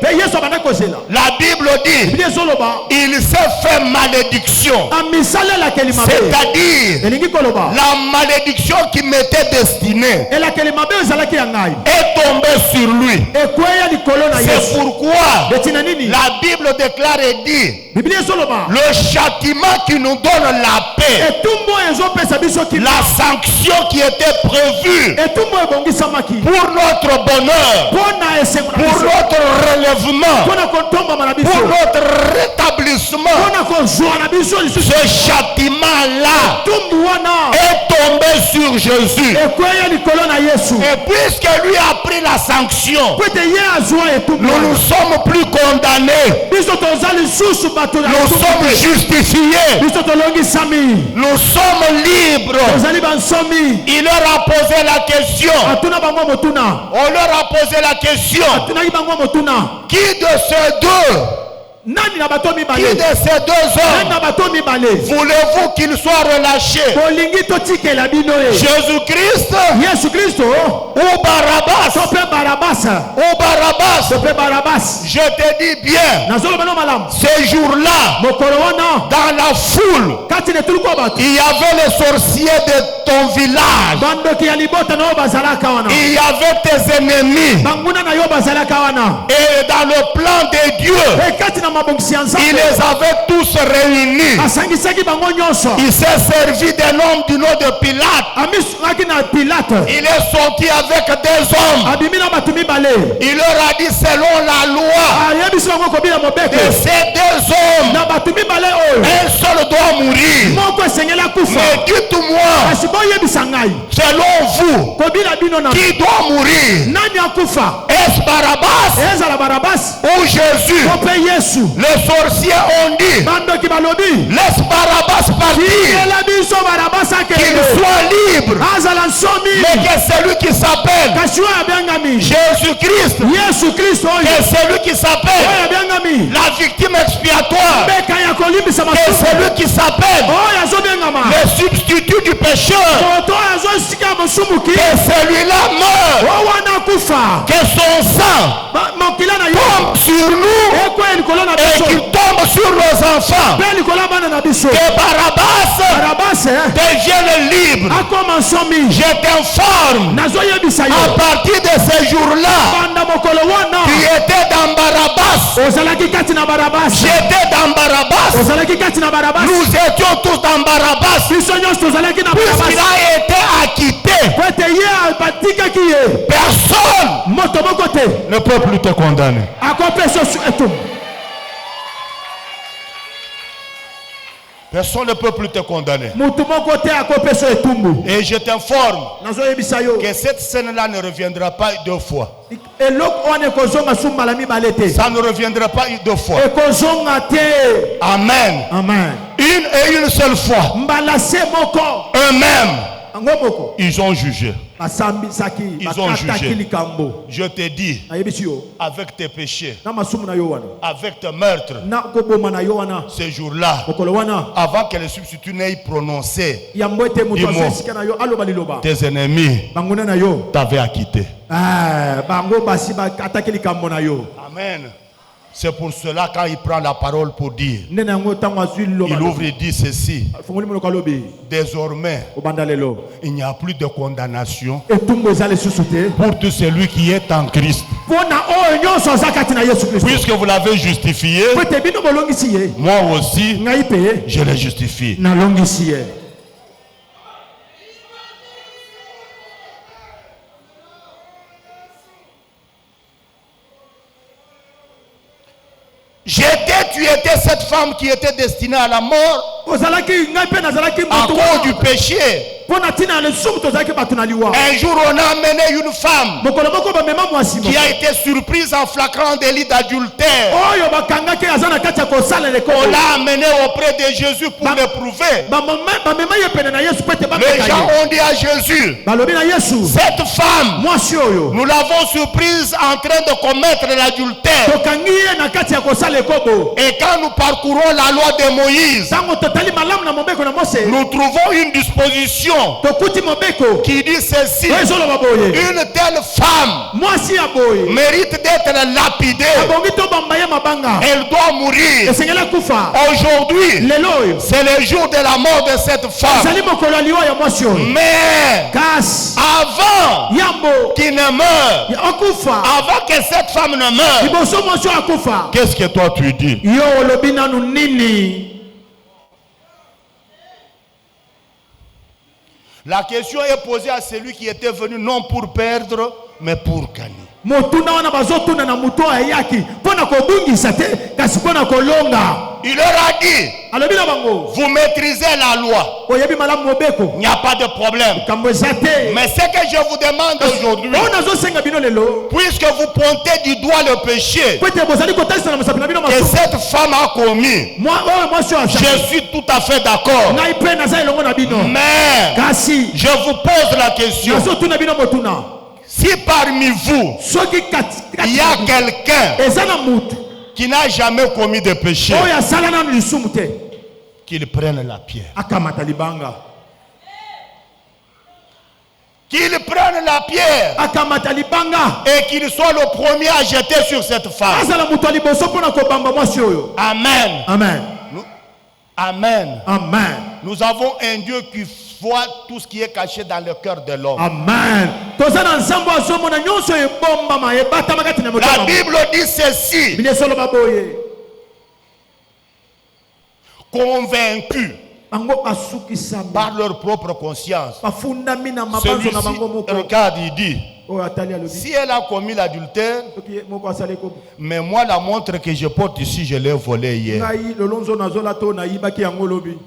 La Bible dit, il s'est fait malédiction. C'est-à-dire, la malédiction qui m'était destinée est tombée sur lui. C'est pourquoi la Bible déclare et dit, le châtiment qui nous donne la paix, la sanction qui était prévue pour notre bonheur, pour notre relèvement, pour notre rétablissement, ce châtiment-là est tombé sur Jésus. Et puisque lui a pris la sanction, nous ne sommes plus condamnés. Nous sommes justifiés. Nous sommes libres. Il leur a posé la question. On leur a posé la question. Qui de ces deux hommes voulez-vous qu'il soit relâché? Jésus-Christ ou Barabbas? Je te dis bien, ce jour-là, dans la foule, il y avait les sorciers de ton village. Il y avait tes ennemis. Et dans le plan de Dieu, il les avait tous réunis. Il s'est servi d'un homme du nom de Pilate. Il est sorti avec des hommes. Il leur a dit selon la loi que ces deux hommes, un seul doit mourir. Mais dites-moi, selon vous, qui doit mourir? Est-ce Barabbas ou Jésus? Les sorciers ont dit, laisse Barabbas partir, qu'il soit libre, mais que celui qui s'appelle Jésus-Christ, que celui qui s'appelle la victime expiatoire, que celui qui s'appelle le substitut du pécheur, que celui-là meurt, que son sang tombe sur nous et qu'il tombe sur nos enfants, que Barabbas devienne libre. Je t'informe, à partir de ce jour-là, tu étais dans Barabbas, j'étais dans Barabbas, nous étions tous dans Barabbas, puisqu'il a été acquitté. Personne ne peut plus te condamner. Personne ne peut plus te condamner. Et je t'informe que cette scène-là ne reviendra pas deux fois. Ça ne reviendra pas deux fois. Amen. Une et une seule fois. Eux-mêmes, ils ont jugé. Ils ont jugé. Je te dis, avec tes péchés, avec tes meurtres, ce jour-là, avant que le substitut n'ait prononcé, tes ennemis t'avaient acquitté. Amen. C'est pour cela quand il prend la parole pour dire, il ouvre et dit ceci: désormais, il n'y a plus de condamnation pour tout celui qui est en Christ. Puisque vous l'avez justifié, moi aussi, je l'ai justifié. Tu étais cette femme qui était destinée à la mort à cause du péché. Un jour, on a amené une femme qui a été surprise en flagrant délit d'adultère. On l'a amenée auprès de Jésus pour l'éprouver. Les gens ont dit à Jésus, cette femme, nous l'avons surprise en train de commettre l'adultère. Et quand nous parcourons la loi de Moïse, nous trouvons une disposition qui dit ceci: une telle femme mérite d'être lapidée. Elle doit mourir. Aujourd'hui, c'est le jour de la mort de cette femme. Mais avant qu'il ne meure, avant que cette femme ne meure, qu'est-ce que toi tu dis? La question est posée à celui qui était venu non pour perdre, mais pour gagner. Il leur a dit, vous maîtrisez la loi. Il n'y a pas de problème. Mais ce que je vous demande aujourd'hui, puisque vous pointez du doigt le péché que cette femme a commis, je suis tout à fait d'accord. Mais je vous pose la question: si parmi vous, il y a quelqu'un qui n'a jamais commis de péché, qu'il prenne la pierre. Qu'il prenne la pierre et qu'il soit le premier à jeter sur cette femme. Amen. Amen. Amen. Amen. Nous avons un Dieu qui voit tout ce qui est caché dans le cœur de l'homme. Amen. La Bible dit ceci: convaincus par leur propre conscience. Celui-ci, regarde, il dit, si elle a commis l'adultère, mais moi la montre que je porte ici, je l'ai volée hier.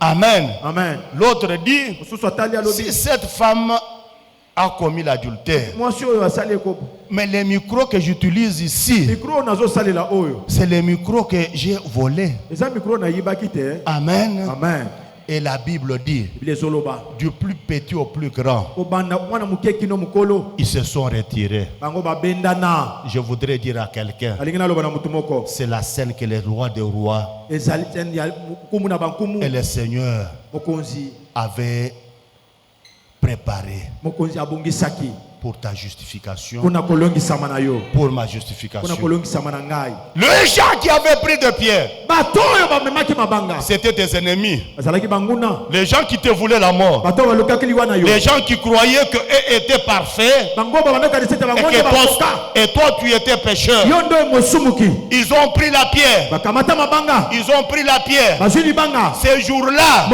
Amen. Amen. L'autre dit, si cette femme a commis l'adultère, mais les micros que j'utilise ici, c'est les micros que j'ai volés. Amen. Amen. Et la Bible dit, du plus petit au plus grand, ils se sont retirés. Je voudrais dire à quelqu'un, c'est la scène que les rois des rois et les seigneurs avaient préparée pour ta justification, pour ma justification. Les gens qui avaient pris de pierre, c'était tes ennemis. Les gens qui te voulaient la mort. Les gens qui croyaient qu'eux étaient parfaits et toi tu étais pécheur. Ils ont pris la pierre. Ils ont pris la pierre. Ces jours-là,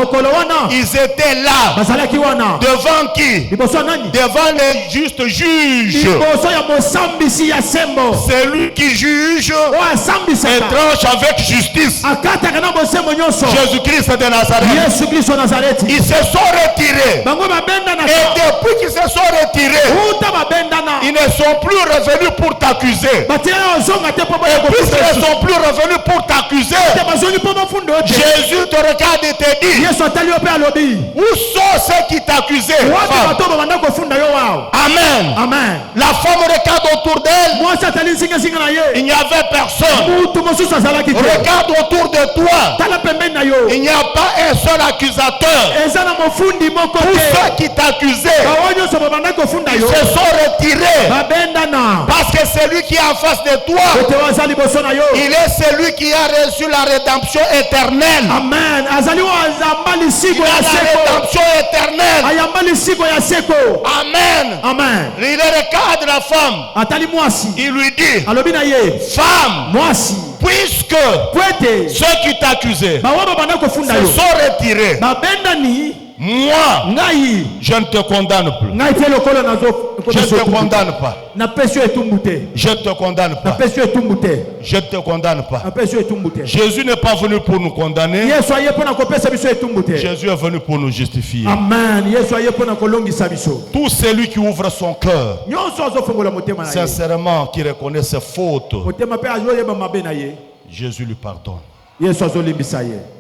ils étaient là. Devant qui? Devant les justes juge. C'est lui qui juge et tranche avec justice. Jésus-Christ de Nazareth. Ils se sont retirés. Et depuis qu'ils se sont retirés, ils ne sont plus revenus pour t'accuser. Et puisqu'ils ne sont plus revenus pour t'accuser, Jésus te regarde et te dit, où sont ceux qui t'accusaient? Amen. Amen. La femme regarde autour d'elle. Il n'y avait personne. Regarde autour de toi. Il n'y a pas un seul accusateur. Tous ceux qui t'accusaient, ils se sont retirés. Parce que celui qui est en face de toi, il est celui qui a reçu la rédemption éternelle. Amen. Il a la rédemption éternelle. Amen. Amen. Il regarde la femme. Il lui dit, femme, puisque ceux qui t'accusaient se sont retirés, moi, je ne te condamne plus. Je ne te condamne pas. Je ne te condamne pas. Je ne te condamne pas. Jésus n'est pas venu pour nous condamner. Jésus est venu pour nous justifier. Amen. Tout celui qui ouvre son cœur, sincèrement, qui reconnaît ses fautes, Jésus lui pardonne.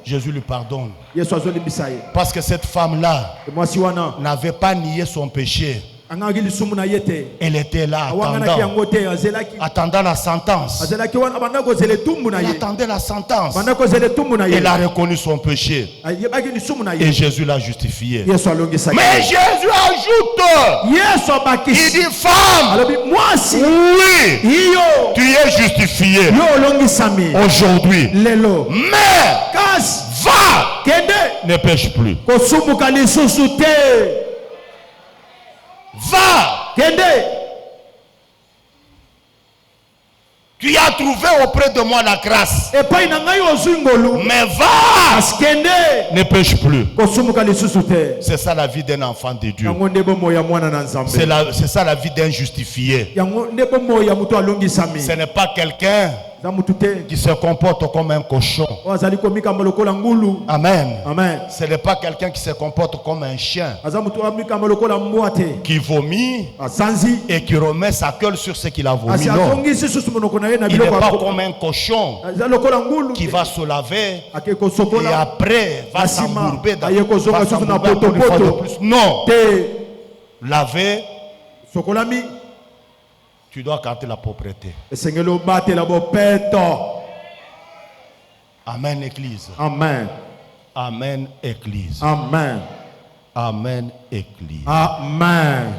Jésus lui pardonne. Parce que cette femme-là n'avait pas nié son péché. Elle était là attendant la sentence. Elle attendait la sentence. Elle a reconnu son péché. Et Jésus l'a justifié. Mais Jésus ajoute, il dit, femme, oui, tu es justifiée aujourd'hui. Mais va, ne pêche plus. Va, tu as trouvé auprès de moi la grâce. Mais va, ne pêche plus. C'est ça la vie d'un enfant de Dieu. C'est ça la vie d'un justifié. Ce n'est pas quelqu'un qui se comporte comme un cochon. Amen. Amen. Ce n'est pas quelqu'un qui se comporte comme un chien, qui vomit et qui remet sa queue sur ce qu'il a vomi. Non. Il n'est pas comme un cochon qui va se laver et après va s'embourber dans une fois de plus. Non. Laver, tu dois garder la propreté. Amen, Église. Amen. Amen, Église. Amen. Amen, Église. Amen.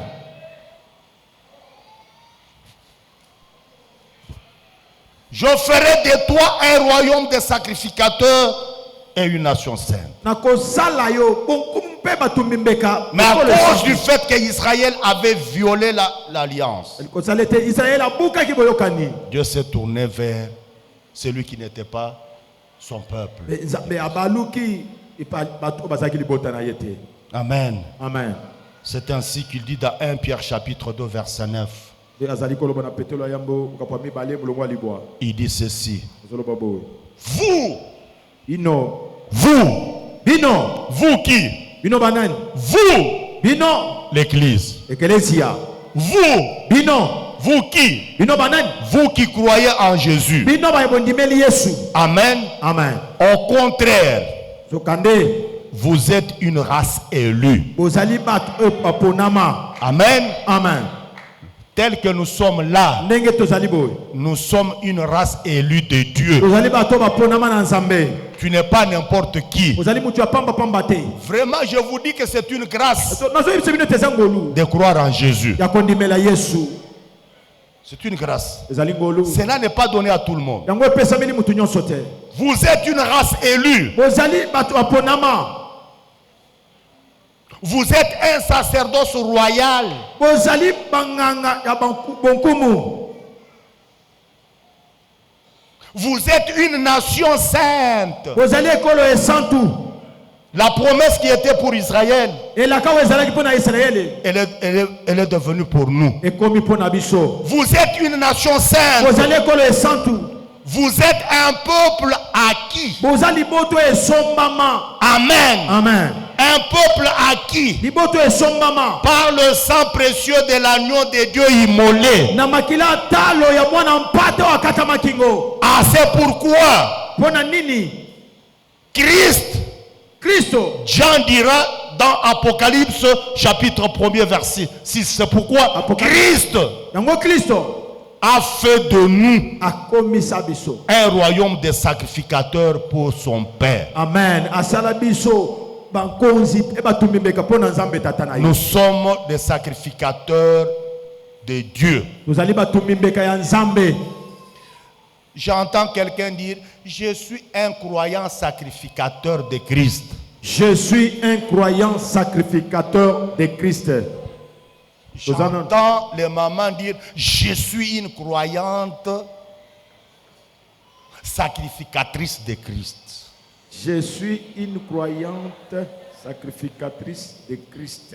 Je ferai de toi un royaume de sacrificateurs et une nation sainte. Mais à cause du fait qu'Israël avait violé l'alliance, Dieu s'est tourné vers celui qui n'était pas son peuple. Amen. Amen. C'est ainsi qu'il dit dans 1 Pierre chapitre 2 verset 9. Il dit ceci. Vous qui? Vous, l'Église. Vous qui? Vous qui croyez en Jésus. Amen. Amen. Au contraire, vous êtes une race élue. Amen. Amen. Tel que nous sommes là, nous sommes une race élue de Dieu. Tu n'es pas n'importe qui. Vraiment, je vous dis que c'est une grâce de croire en Jésus. C'est une grâce. Cela n'est pas donné à tout le monde. Vous êtes une race élue. Vous êtes un sacerdoce royal. Vous êtes une nation sainte. La promesse qui était pour Israël, elle est devenue pour nous. Vous êtes une nation sainte. Vous êtes un peuple acquis. Amen. Amen. Un peuple acquis par le sang précieux de l'agneau de Dieu immolé. Ah, c'est pourquoi Christ, Jean dira dans Apocalypse chapitre 1er verset 6, c'est pourquoi Christ a fait de nous un royaume de sacrificateurs pour son Père. Amen. Nous sommes des sacrificateurs de Dieu. J'entends quelqu'un dire, je suis un croyant sacrificateur de Christ. Je suis un croyant sacrificateur de Christ. J'entends les mamans dire, je suis une croyante sacrificatrice de Christ. Je suis une croyante Sacrificatrice de Christ.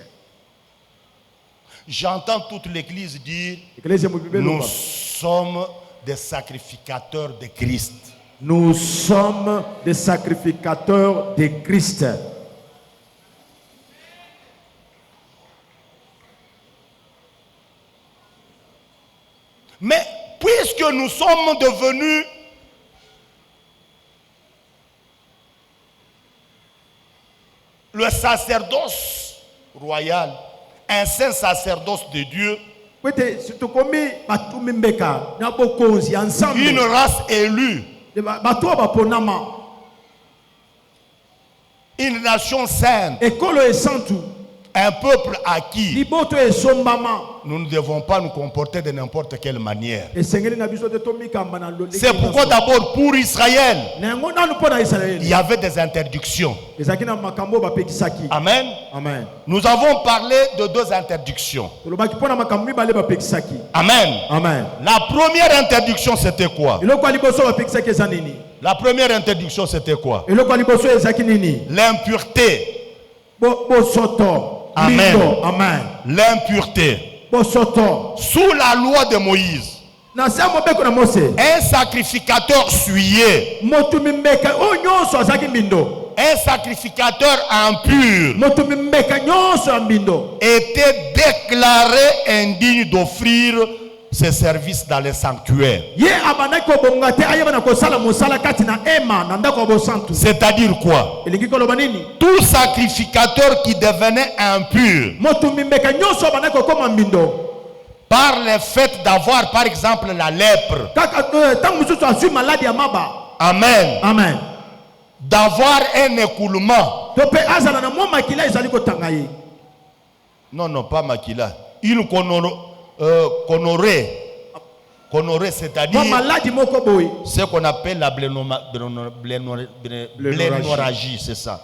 J'entends toute l'église dire, nous sommes des sacrificateurs de Christ. Nous sommes des sacrificateurs de Christ. Mais puisque nous sommes devenus le sacerdoce royal, un saint sacerdoce de Dieu, une race élue, une nation sainte, un peuple acquis, nous ne devons pas nous comporter de n'importe quelle manière. C'est pourquoi d'abord pour Israël, il y avait des interdictions. Amen. Amen. Nous avons parlé de 2 interdictions. Amen. Amen. La première interdiction c'était quoi? La première interdiction c'était quoi? L'impureté. Amen. Amen. L'impureté. Sous la loi de Moïse, un sacrificateur souillé, un sacrificateur impur était déclaré indigne d'offrir ses services dans les sanctuaires. C'est-à-dire quoi? Tout sacrificateur qui devenait impur par le fait d'avoir par exemple la lèpre, amen, amen, d'avoir un écoulement, non pas maquila, une conorée, c'est-à-dire ce qu'on appelle la blénorragie, c'est ça.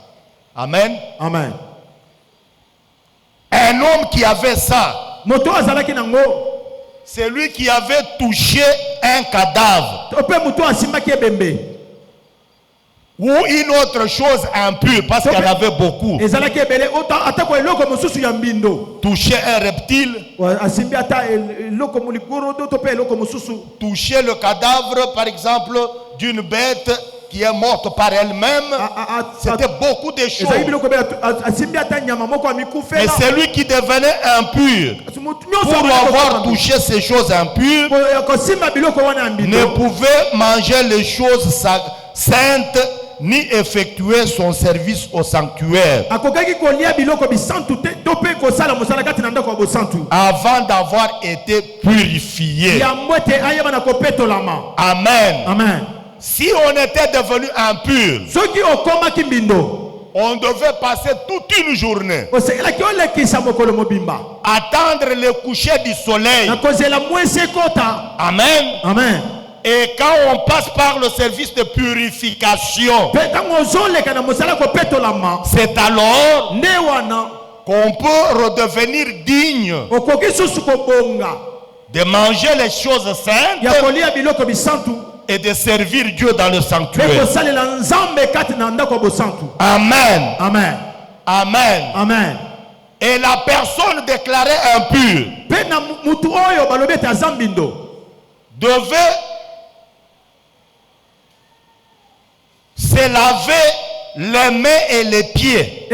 Amen. Amen. Un homme qui avait ça, c'est lui qui avait touché un cadavre ou une autre chose impure, parce qu'il y en avait beaucoup. Toucher un reptile, toucher le cadavre par exemple d'une bête qui est morte par elle-même, c'était beaucoup de choses. Et celui qui devenait impur, pour avoir touché ces choses impures, ne pouvait manger les choses saintes ni effectuer son service au sanctuaire avant d'avoir été purifié. Amen. Amen. Si on était devenu impur, on devait passer toute une journée attendre le coucher du soleil. Amen. Amen. Et quand on passe par le service de purification, c'est alors qu'on peut redevenir digne de manger les choses saintes et de servir Dieu dans le sanctuaire. Amen. Amen. Amen. Amen. Et la personne déclarée impure devait se laver les mains et les pieds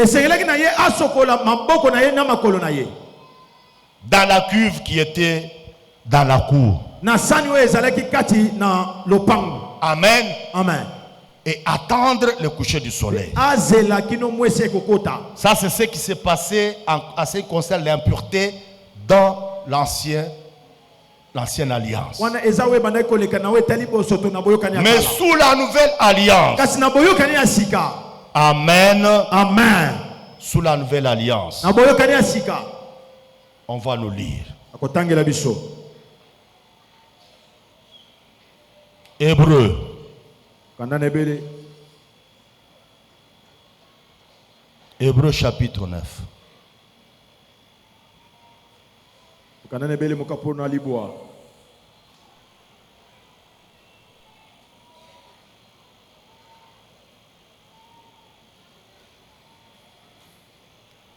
dans la cuve qui était dans la cour. Amen. Amen. Et attendre le coucher du soleil. Ça, c'est ce qui s'est passé en ce qui concerne l'impureté dans l'ancienne alliance. Mais sous la nouvelle alliance, amen, amen, sous la nouvelle alliance, on va nous lire Hébreu chapitre 9.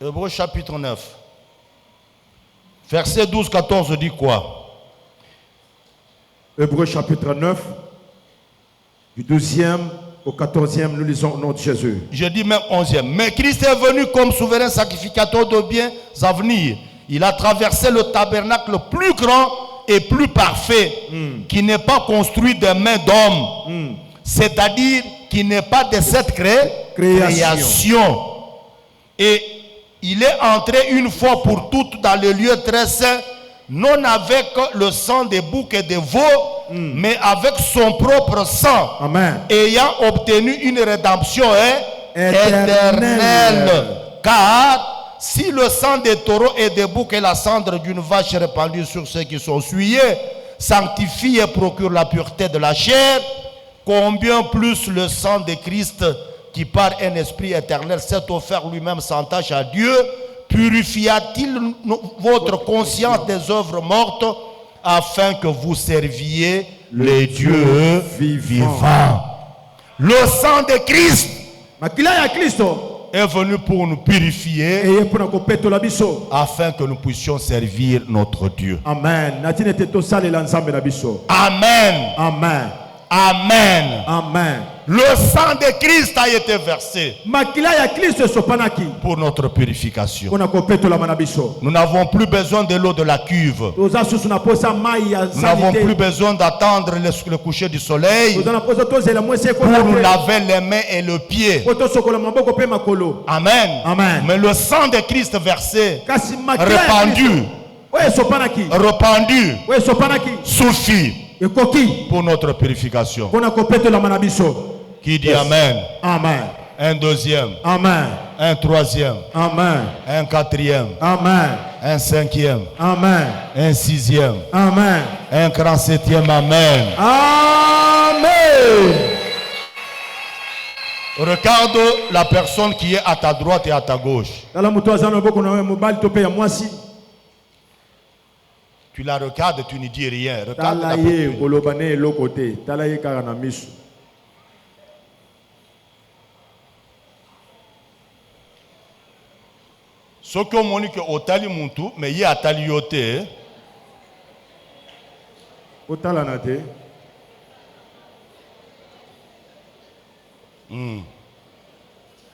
Hébreux chapitre 9. Verset 12-14 dit quoi? Hébreux chapitre 9, du 12e au 14e, nous lisons au nom de Jésus. Je dis même 11e. Mais Christ est venu comme souverain sacrificateur de biens à venir. Il a traversé le tabernacle plus grand et plus parfait, qui n'est pas construit de mains d'hommes, c'est-à-dire qui n'est pas de cette création. Et il est entré une fois pour toutes dans le lieu très saint, non avec le sang des boucs et des veaux, mais avec son propre sang, Amen. Ayant obtenu une rédemption éternelle. Car si le sang des taureaux et des boucs et la cendre d'une vache répandue sur ceux qui sont souillés sanctifie et procure la pureté de la chair, combien plus le sang de Christ, qui par un esprit éternel s'est offert lui-même sans tache à Dieu, purifia-t-il votre conscience des œuvres mortes, afin que vous serviez les dieux vivants. Le sang de Christ est venu pour nous purifier, afin que nous puissions servir notre Dieu. Amen. Amen. Amen. Amen. Amen. Le sang de Christ a été versé pour notre purification. Nous n'avons plus besoin de l'eau de la cuve. Nous n'avons plus besoin d'attendre le coucher du soleil pour nous laver les mains et le pied. Amen. Amen. Mais le sang de Christ versé, répandu, suffit pour notre purification. Qui dit Amen? Amen. Un deuxième. Amen. Un troisième. Amen. Un quatrième. Amen. Un cinquième. Amen. Un sixième. Amen. Un grand septième. Amen. Amen. Regarde la personne qui est à ta droite et à ta gauche. Tu la regardes, tu ne dis rien. Regarde la ce que moni que otali muntu mais ye atali yote otala nate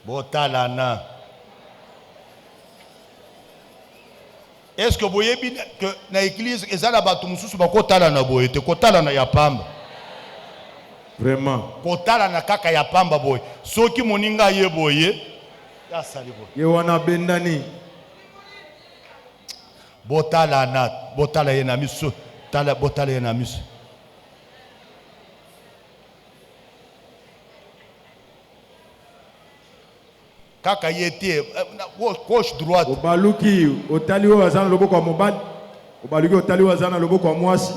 botalana. Est-ce que vous voyez bien que dans l'église ezala batu mususu bakotala na boye te kotala na ya pamba? Vraiment. Kotala na kaka ya pamba boye. Soki moninga ye boye ya sali boye. Ye wana bendani. Botala na botala ye na miso, tala botala ye na miso. Kaka yete gauche droite. Obaluki otali o azana loboko mobali. Obaluki otali o azana loboko mwasi.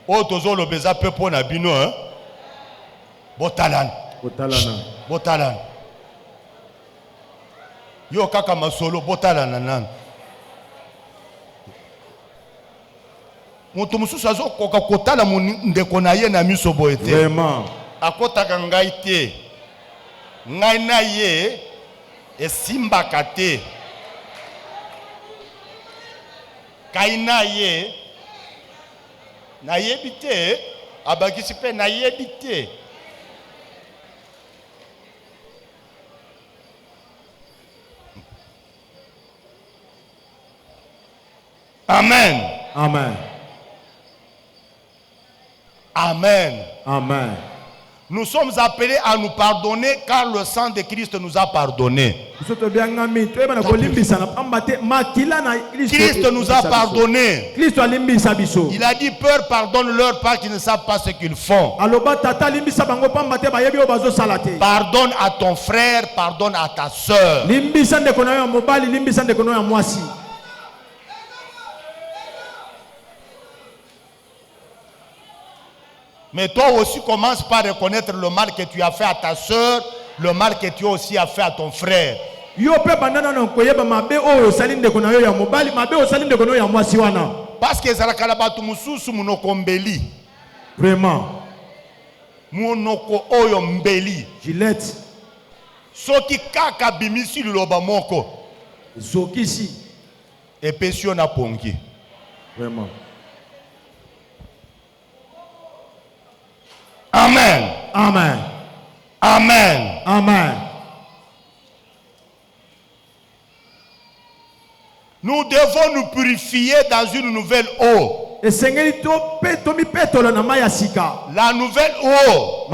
O tozo lobeza pepo na bino hein. Botalana. Botalana. Botalana. Yo kaka masolo botalana nan. Mutu mususu azo koka kotala ndeko na ye na miso boye te. Vraiment. Akotaka ngai te. Ngai na ye esimbaka te. Kai na ye na yebi te, abakisi pe na yebi te. Amen. Amen. Amen. Amen. Nous sommes appelés à nous pardonner car le sang de Christ nous a pardonné. Christ nous a pardonné. Il a dit peur pardonne-leur parce qu'ils ne savent pas ce qu'ils font. Pardonne à ton frère, pardonne à ta soeur. Mais toi aussi commence par reconnaître le mal que tu as fait à ta soeur, le mal que tu aussi as fait à ton frère. Parce que zalakalabatu mususu munoko mbeli. Vraiment. Munoko oyo mbeli. Gillette. Soki kaka bimisi liloba moko. Zokisi. Et pesio na pongi. Vraiment. Amen. Amen. Amen. Amen. Nous devons nous purifier dans une nouvelle eau. Et Seigneur, La nouvelle eau,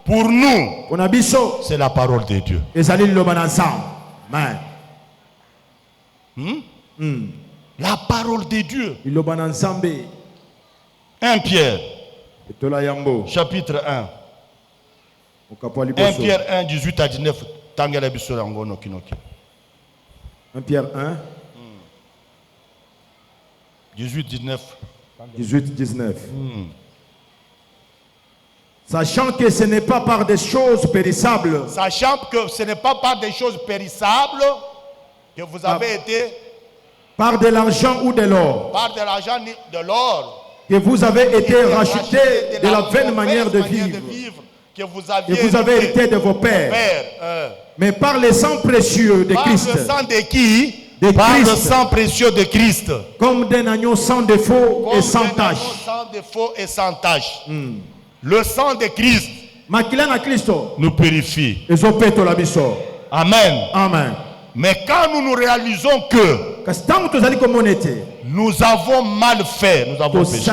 pour nous, c'est la parole de Dieu. Amen. La parole de Dieu. 1 Pierre, chapitre 1. 1 Pierre 1, 18 à 19. 1 Pierre 1. 18, 19. 18, 19. Sachant que ce n'est pas par des choses périssables. Sachant que ce n'est pas par des choses périssables que vous avez été. Par de l'argent ou de l'or. Par de l'argent de l'or. Que vous avez été rachetés de la vaine manière de vivre. Que vous avez hérité de vos pères. Mais par le sang précieux de Christ. Par le sang de qui? Par le sang précieux de Christ. Comme d'un agneau sans défaut et sans tache. Sans défaut et sans tache. Le sang de Christ nous purifie. Amen. Amen. Mais quand nous réalisons que nous avons mal fait, nous avons péché,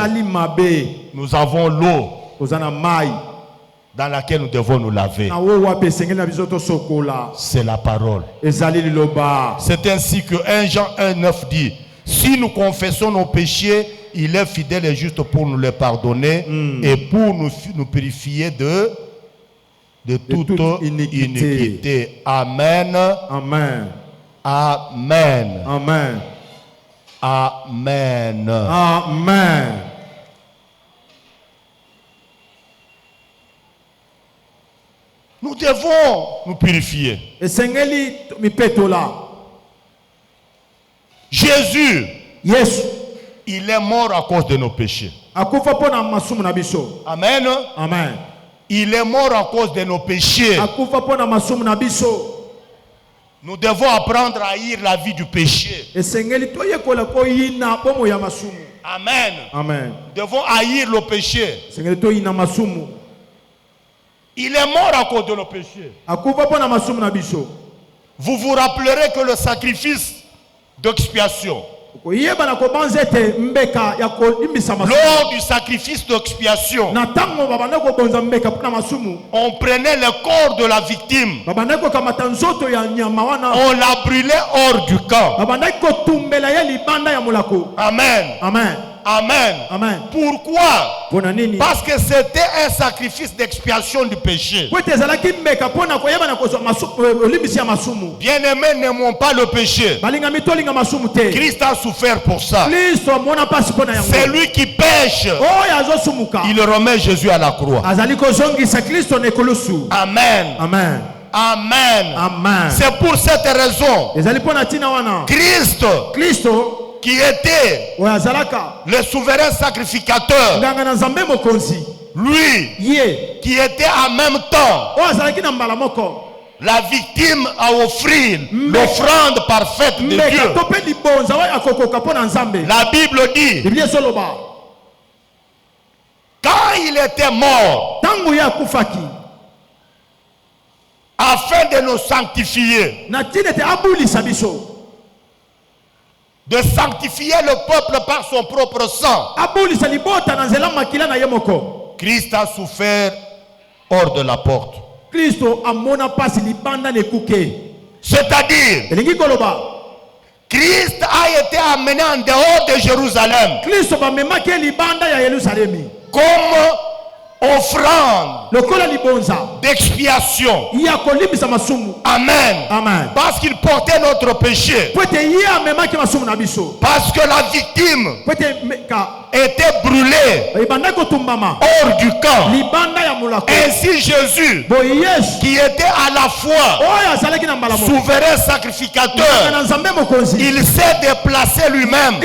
nous avons l'eau dans laquelle nous devons nous laver. C'est la parole. C'est ainsi que 1 Jean 1,9 dit: si nous confessons nos péchés, il est fidèle et juste pour nous les pardonner et pour nous purifier de toute iniquité. Amen. Amen. Amen. Amen. Amen. Amen. Nous devons nous purifier. Jésus, il est mort à cause de nos péchés. Amen. Amen. Il est mort à cause de nos péchés. Nous devons apprendre à haïr la vie du péché. Amen. Amen. Nous devons haïr le péché. Il est mort à cause de nos péchés. Vous vous rappellerez que le sacrifice d'expiation, lors du sacrifice d'expiation, on prenait le corps de la victime, on l'a brûlé hors du camp. Amen. Amen. Amen. Amen. Pourquoi? Parce que c'était un sacrifice d'expiation du péché. Bien-aimés, n'aimons pas le péché. Christ a souffert pour ça. C'est lui qui pêche. Il remet Jésus à la croix. Amen. Amen. Amen. Amen. C'est pour cette raison, Christ, qui était le souverain sacrificateur, lui qui était en même temps la victime à offrir l'offrande parfaite de Dieu. La Bible dit, quand il était mort, afin de nous sanctifier, de sanctifier le peuple par son propre sang, Christ a souffert hors de la porte. C'est-à-dire, Christ a été amené en dehors de Jérusalem comme offrande d'expiation. Amen. Amen. Parce qu'il portait notre péché. Parce que la victime était brûlé hors du camp. Ainsi Jésus, qui était à la fois souverain sacrificateur, il s'est déplacé lui-même.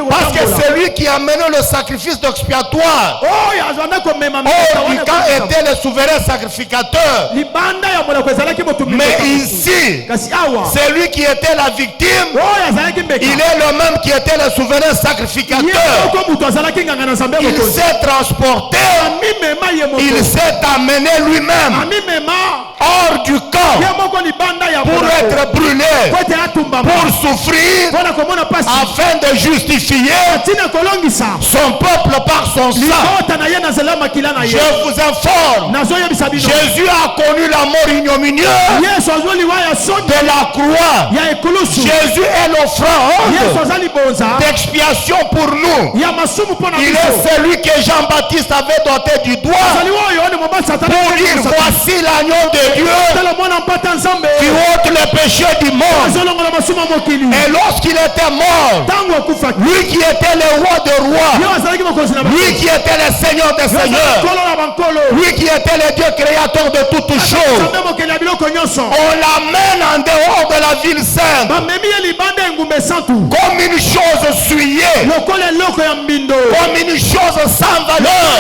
Parce que c'est lui qui a mené le sacrifice expiatoire. Hors du camp était le souverain sacrificateur. Mais ici, c'est lui qui était la victime. Il est le même qui était le souverain sacrificateur. Il s'est transporté. Il s'est amené lui-même hors du camp pour être brûlé, pour souffrir, afin de justifier son peuple par son sang. Je vous informe, Jésus a connu la mort ignominieuse de la croix. Jésus est l'offrande d'expiation pour nous. Il est celui que Jean-Baptiste avait doté du doigt pour dire: voici l'agneau de Dieu qui ôte le péché du monde. Et lorsqu'il était mort, lui qui était le roi des rois, lui qui était le Seigneur des seigneurs, lui qui était le Dieu créateur de toutes choses, on l'amène en dehors de la ville sainte comme une chose souillée, comme une chose sans valeur.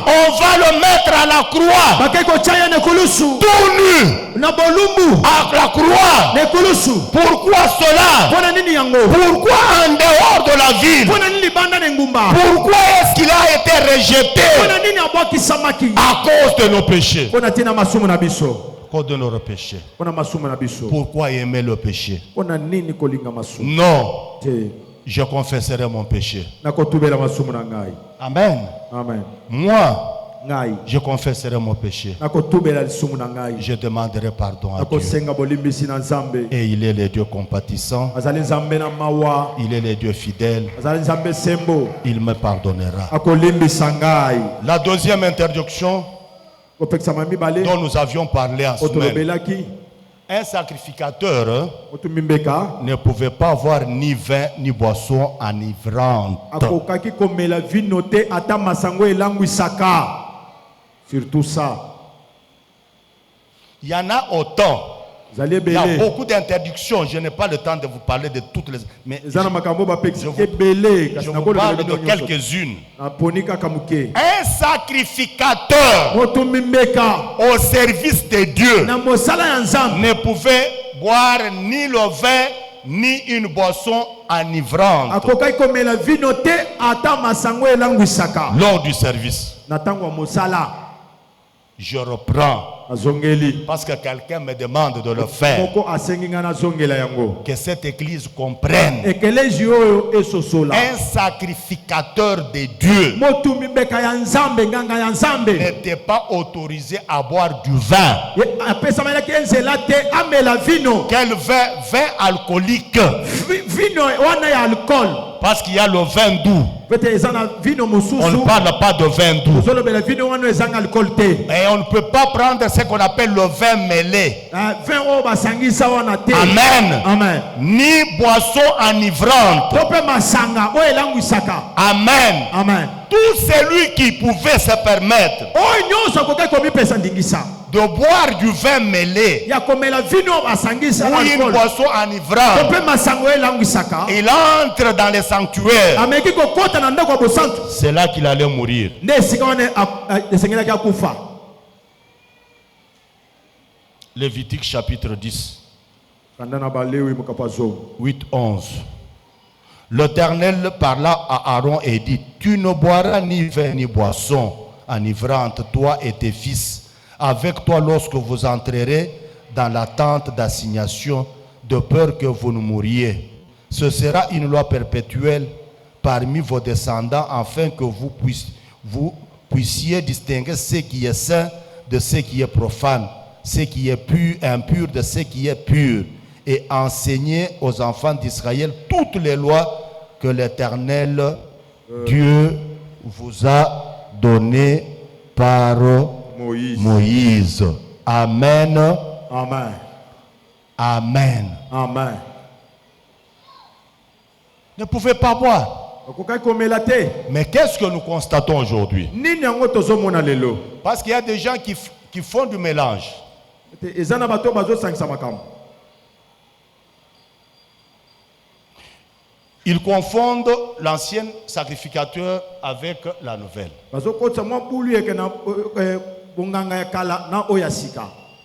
On va le mettre à la croix, tout nu, à la croix. Pourquoi cela? Pourquoi en dehors de la ville? Pourquoi est-ce qu'il a été rejeté? À cause de nos péchés. À cause de nos péchés. Pourquoi aimer le péché? Non. Je confesserai mon péché. Amen. Moi, je confesserai mon péché. Je demanderai pardon à Dieu. Et il est le Dieu compatissant. Il est le Dieu fidèle. Il me pardonnera. La deuxième interdiction dont nous avions parlé en semaine. Un sacrificateur ne pouvait pas avoir ni vin ni boisson enivrante. Surtout ça. Il y en a autant. Il y a beaucoup d'interdictions. Je n'ai pas le temps de vous parler de toutes les. Mais je vous parle de quelques-unes. Un sacrificateur au service de Dieu ne pouvait boire ni le vin ni une boisson enivrante lors du service. Je reprends. Parce que quelqu'un me demande de le faire. Que cette église comprenne. Un sacrificateur de Dieu n'était pas autorisé à boire du vin. Quel vin? Vin alcoolique. Parce qu'il y a le vin doux. On ne parle pas de vin doux. Et on ne peut pas prendre ce qu'on appelle le vin mêlé. Amen. Ni boisson enivrante. Amen. Tout celui qui pouvait se permettre de boire du vin mêlé ou une boisson enivrante, il entre dans les sanctuaires. C'est là qu'il allait mourir. Lévitique chapitre 10, 8-11. L'Éternel parla à Aaron et dit: tu ne boiras ni vin ni boisson enivrante, toi et tes fils, avec toi lorsque vous entrerez dans la tente d'assignation, de peur que vous ne mouriez. Ce sera une loi perpétuelle parmi vos descendants, afin que vous puissiez distinguer ce qui est saint de ce qui est profane, ce qui est pur, impur de ce qui est pur, et enseigner aux enfants d'Israël toutes les lois que l'Éternel Dieu vous a données par Moïse. Amen. Ne pouvez pas boire. Mais qu'est-ce que nous constatons aujourd'hui? Parce qu'il y a des gens qui font du mélange. Ils confondent l'ancien sacrificateur avec la nouvelle.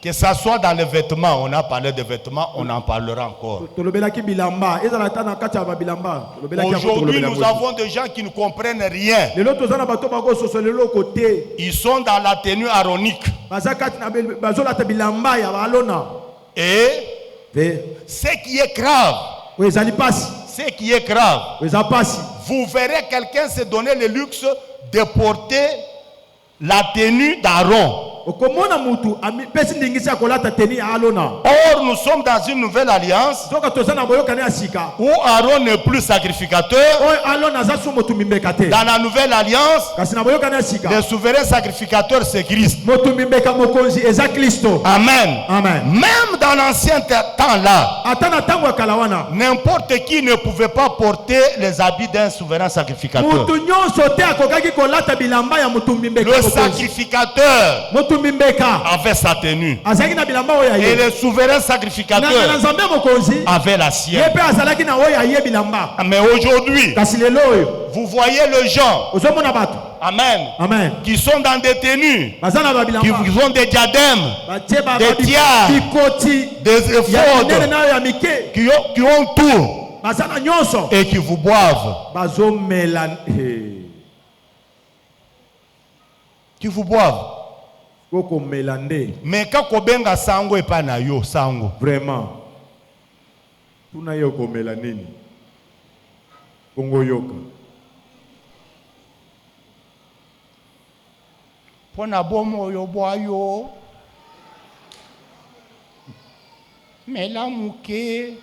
Que ça soit dans les vêtements, on a parlé des vêtements, on en parlera encore. Aujourd'hui, nous avons des gens qui ne comprennent rien. Ils sont dans la tenue aaronique. Et ce qui est grave, vous verrez quelqu'un se donner le luxe de porter la tenue d'Aaron. Or, nous sommes dans une nouvelle alliance où Aaron n'est plus sacrificateur. Dans la nouvelle alliance, le souverain sacrificateur, c'est Christ. Amen. Même dans l'ancien temps-là, n'importe qui ne pouvait pas porter les habits d'un souverain sacrificateur. Le sacrificateur avait sa tenue. Et le souverain sacrificateur avait la sienne. Mais aujourd'hui, vous voyez les gens, amen, qui sont dans des tenues, qui ont des diadèmes, des tiares, des épaudes, qui ont tout, et qui vous boivent. Qui vous boivent. Mais quand kobenga sango et pas na yo sango. Vraiment. Tuna yoko melanini. Kongo yoka. Pona bomo yo boyo. Melamuke.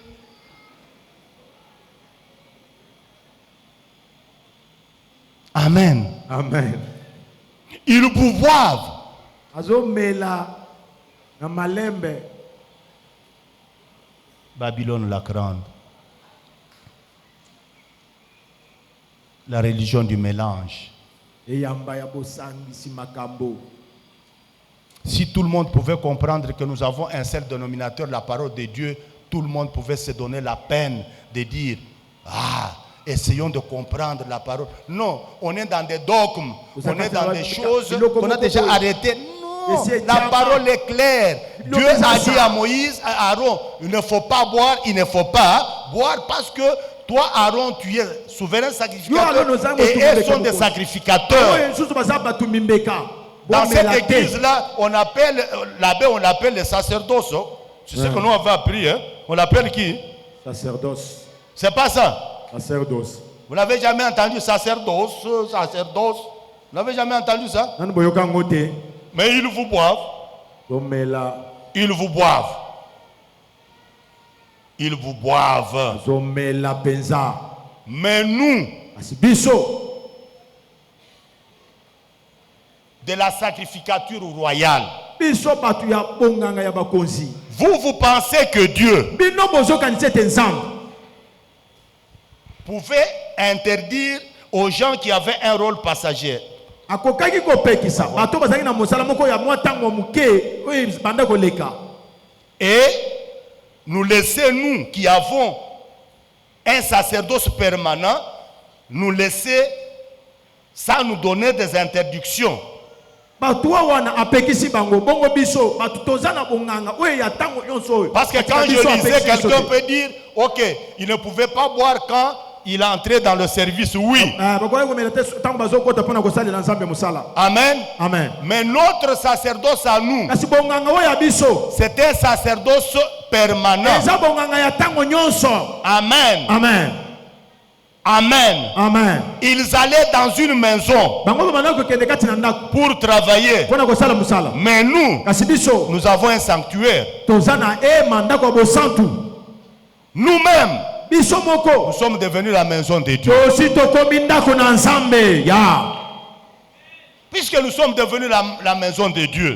Amen. Amen. Ils vous boivent. Babylone la grande. La religion du mélange. Si tout le monde pouvait comprendre que nous avons un seul dénominateur, la parole de Dieu, tout le monde pouvait se donner la peine de dire essayons de comprendre la parole. Non, on est dans des dogmes, on est dans des choses qu'on a déjà arrêtées. Non, la parole est claire. Dieu a dit à Moïse, à Aaron, il ne faut pas boire, il ne faut pas boire parce que toi, Aaron, tu es souverain sacrificateur et eux sont des sacrificateurs. Dans cette église-là, on appelle l'abbé, on l'appelle le sacerdoce. C'est ce que nous avons appris. Hein? On l'appelle qui? Sacerdoce. C'est pas ça? Sacerdoce. Vous n'avez jamais entendu sacerdoce? Vous n'avez jamais entendu ça? Mais ils vous boivent. Ils vous boivent. Ils vous boivent. Mais nous, de la sacrificature royale, vous pensez que Dieu pouvait interdire aux gens qui avaient un rôle passager et nous laisser, nous qui avons un sacerdoce permanent, nous laisser sans nous donner des interdictions. Parce que quand je lisais, quelqu'un peut dire, ok, il ne pouvait pas boire quand il est entré dans le service, oui. Amen. Amen. Mais notre sacerdoce à nous, c'était un sacerdoce permanent. Amen. Amen. Amen. Amen. Ils allaient dans une maison pour travailler. Mais nous avons un sanctuaire. Nous-mêmes, nous sommes devenus la maison de Dieu. Puisque Puisque nous sommes devenus la maison de Dieu.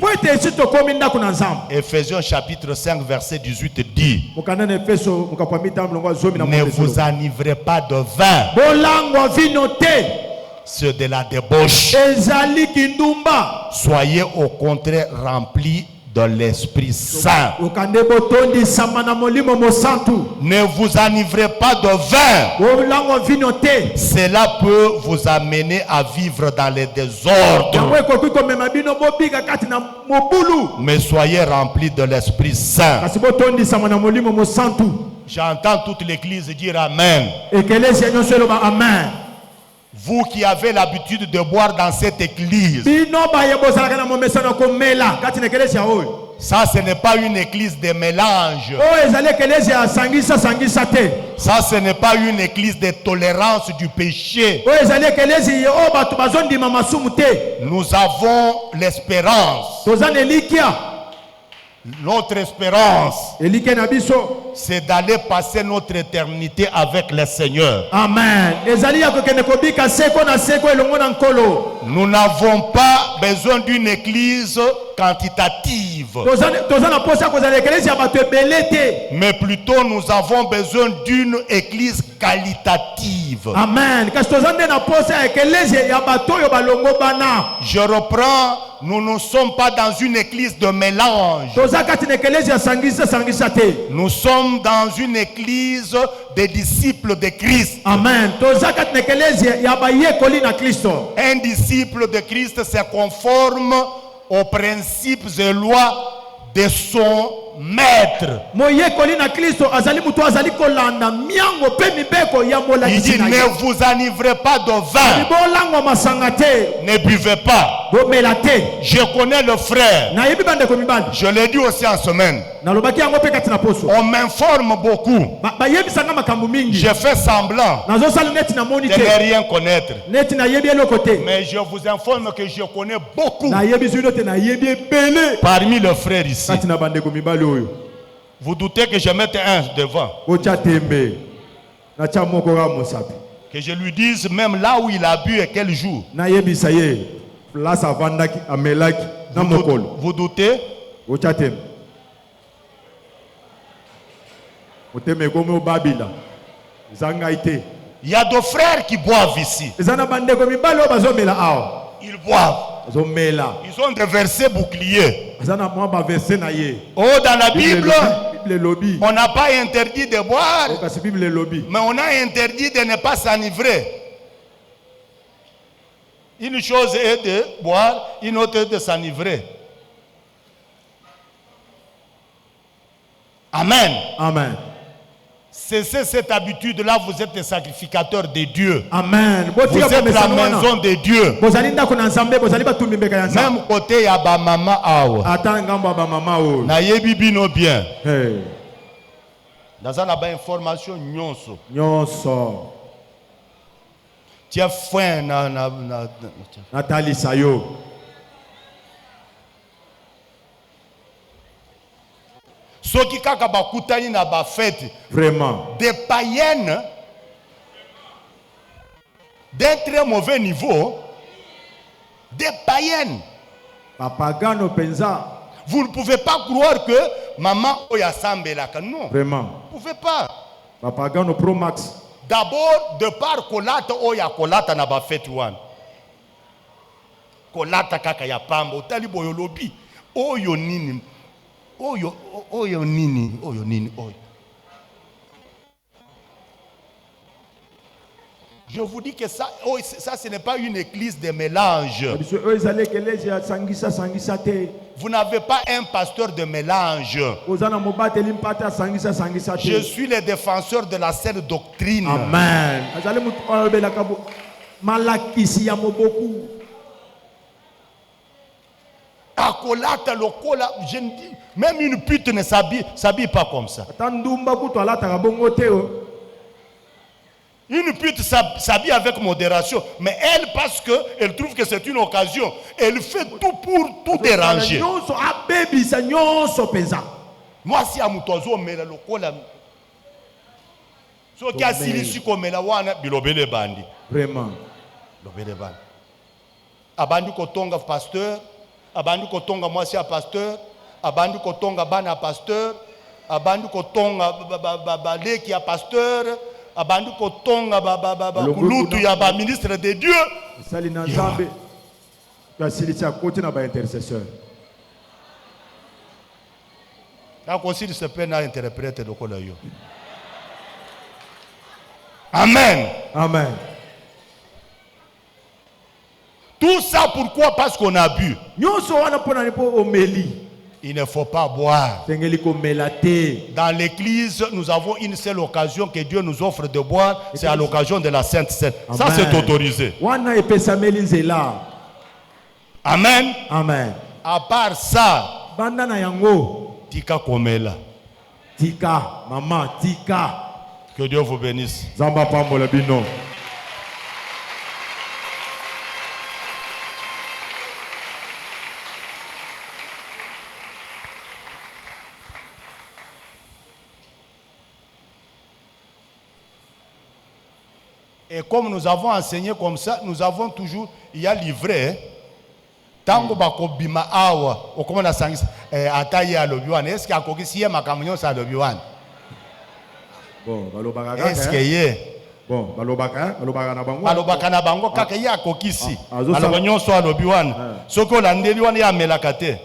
Ephésiens chapitre 5 verset 18 dit: ne vous enivrez pas de vin, c'est de la débauche. Soyez au contraire remplis de l'Esprit Saint. Ne vous enivrez pas de vin. Cela peut vous amener à vivre dans les désordres. Mais soyez remplis de l'Esprit Saint. J'entends toute l'église dire Amen. Vous qui avez l'habitude de boire dans cette église, ça ce n'est pas une église de mélange. Ça ce n'est pas une église de tolérance du péché. Nous avons l'espérance. Notre espérance, c'est d'aller passer notre éternité avec le Seigneur. Amen. Nous n'avons pas besoin d'une église quantitative, mais plutôt nous avons besoin d'une église qualitative. Amen. Je reprends. Nous ne sommes pas dans une église de mélange. Nous sommes dans une église des disciples de Christ. Amen. Un disciple de Christ se conforme aux principes et lois de son maître. Il dit: ne vous enivrez pas de vin, ne buvez pas. Je connais le frère, je l'ai dit aussi en semaine. On m'informe beaucoup. Je fais semblant de ne rien connaître, mais je vous informe que je connais beaucoup parmi les frères ici. Vous doutez que je mette un devant, que je lui dise même là où il a bu et quel jour? Vous doutez? Il y a deux frères qui boivent ici. Ils boivent. Ils ont des versets boucliers. Oh, dans la Bible, on n'a pas interdit de boire, mais on a interdit de ne pas s'enivrer. Une chose est de boire, une autre est de s'enivrer. Amen. Amen. Cessez cette habitude-là, vous êtes des sacrificateurs de Dieu. Amen. Vous êtes la maison de Dieu. Même côté ya ba mama awa. Na yebi bino bien. Dans la information nyonso. Nyonso. Tu as faim na Nathalie Sayo. Ceux qui kaka bakutani na ba fête, vraiment des païennes d'un très mauvais niveau, des païennes. Papagano penza. Vous ne pouvez pas croire que maman oya sambelaka, non. Vraiment. Vous ne pouvez pas. Papagano Pro Max. D'abord de par kolata oya kolata na ba fête one. Kolata kaka ya pamba otali boyo lobi. Oyo nini. Oyo nini. Je vous dis que ça ce n'est pas une église de mélange. Vous n'avez pas un pasteur de mélange. Je suis le défenseur de la saine doctrine. Amen. Akolata lokola, je ne dis, même une pute ne s'habille pas comme ça. Une pute s'habille avec modération, mais elle, parce qu'elle trouve que c'est une occasion, elle fait tout pour tout déranger. Moi, si à Moutozo, mais la lokola, ce qui a silisi comme la wana, bilobele bandi. Vraiment. Bilobele bandi. Abandi kotonga pasteur, abandi kotonga mwasi ya pasteur, abandi kotonga bana pasteur, abandi kotonga baleki ya pasteur, abandi kotonga kulutu ya ba ministre de Dieu. Sali na Nzambe. Kasili à côté na ba intercesseur. Na konsili se pe na interprète de kola yo. Amen. Amen. Tout ça pourquoi? Parce qu'on a bu. Il ne faut pas boire. Dans l'église, nous avons une seule occasion que Dieu nous offre de boire, c'est à l'occasion de la Sainte Seine. Ça, c'est autorisé. Amen. Amen. À part ça, tika komela. Tika, maman, tika. Que Dieu vous bénisse. Zamba pambola bino. Et comme nous avons enseigné comme ça, nous avons toujours, il y a livré, tango bako bima awa, o comment la sang ataye à l'obiwan, est-ce qu'il y a quoi si ma camion ça l'obiwan? Bon, balobaka. Est-ce qu'il y a? Bon, balobaka na bango. Balobaka na bango kaka ya kokisi. Balobonyo so l'obiwan. Soko landeli wana ya melakate.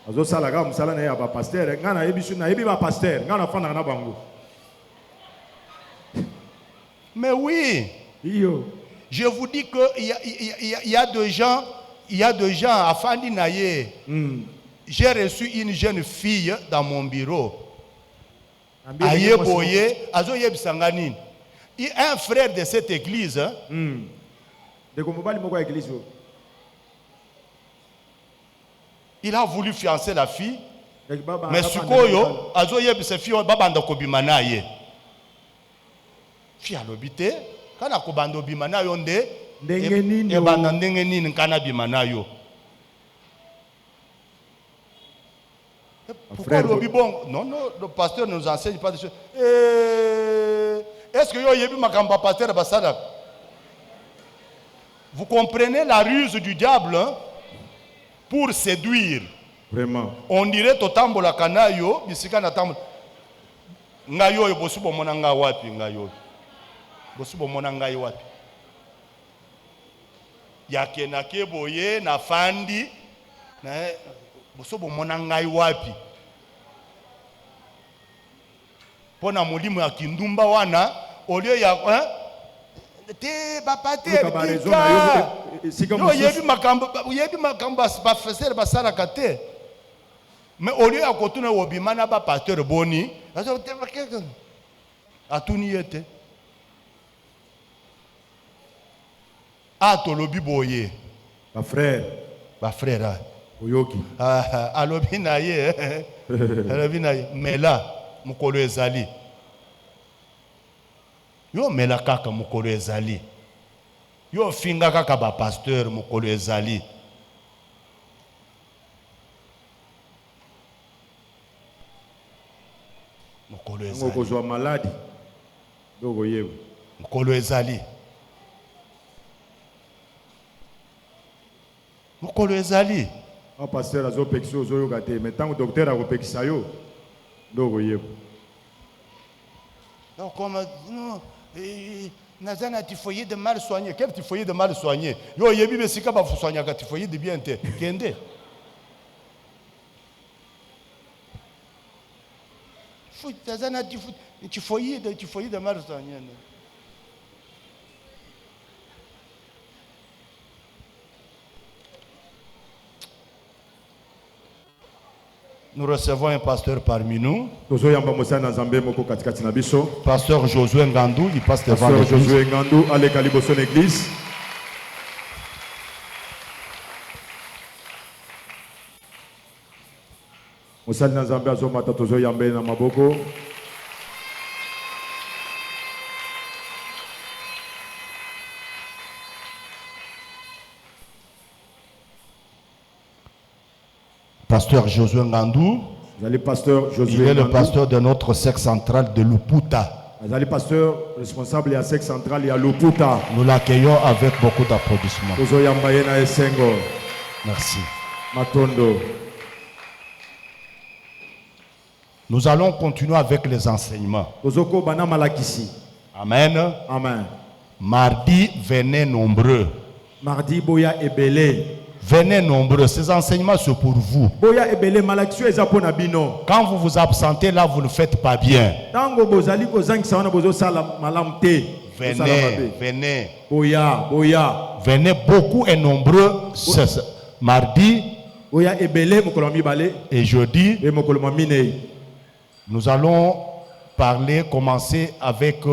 Azo salaga musala na ya ba pasteur, ngana yebisu na yebi ba pasteur, ngana fana na bango. Mais oui, je vous dis qu'il y a des gens, à Fandi Naye. J'ai reçu une jeune fille dans mon bureau. Aye Boye, Azo Yeb Sanganine. Un frère de cette église. Il a voulu fiancer la fille. Mais Sukoyo, Azo Yeb se fille, Babanda Kobimanaye. Fia lobite kana ko bando bimana yo nde ndenge nini e banda ndenge nini kana bimana yo pourquoi lobi bon non le pasteur ne nous enseigne pas de choses. Est-ce que yo yebi makamba pasteur basada? Vous comprenez la ruse du diable, hein? Pour séduire. Vraiment. On dirait totambo la kanayo bisika na tambo ngayo yo bosubo mona nga wapi ngayo bosubo mona ngai wapi yake na keboye na fandi na bosubo mona ngai wapi pona mulimu ya kindumba wana olio ya te bapater yo yebi makambo bafesere basala kate mais olio ya kotuna wobimana ba pasteur boni atuni yete. Ah, tolobi boye. Ma frère. Ma frère. Oyoki. Alobi na ye. Alobi na ye. Mela, mukolo ezali. Yo mela kaka mukolo ezali. Yo finga kaka ba pasteur mukolo ezali. Mukolo ezali. Ngokozwa maladi. Dogo yewe. Mukolo ezali. Mukolo ezali. Un pasteur azo pekisi ozo gate, mais tant que docteur a repekisa yo, dogo yebo. Donc comme non, nazana tifoyer de mal soigné. Quel tifoyer de mal soigné? Yo yebi besika ba soigner ka tifoyer de bien te. Kende. Fou nazana tifoyer de mal soigné. Nous recevons un pasteur parmi nous. Pasteur Josué Ngandou, il passe devant l'église. Pasteur Josué Ngandou, allez Kaliboson église. Mosali na Nzambe azomata tozo yambe na maboko. Pasteur Josué Ngandou, il est le pasteur de notre secte centrale de Luputa. Azali pasteur responsable ya sexe central ya Loputa. Nous l'accueillons avec beaucoup d'applaudissements. Tozo yambaye na esengo. Merci. Matondo. Nous allons continuer avec les enseignements. Tozoko bana malakisi. Amen. Amen. Mardi, venez nombreux. Mardi boya ebele. Venez nombreux. Ces enseignements sont pour vous. Boya ebele malakisi eza pona bino. Quand vous vous absentez là, vous ne faites pas bien. Tango bozali kozangisa wana bozo sala malamte. Venez, venez. Boya, boya. Venez beaucoup et nombreux ce mardi Boya ebele mokolo mibale et jeudi. et mokolo minei. Nous allons commencer avec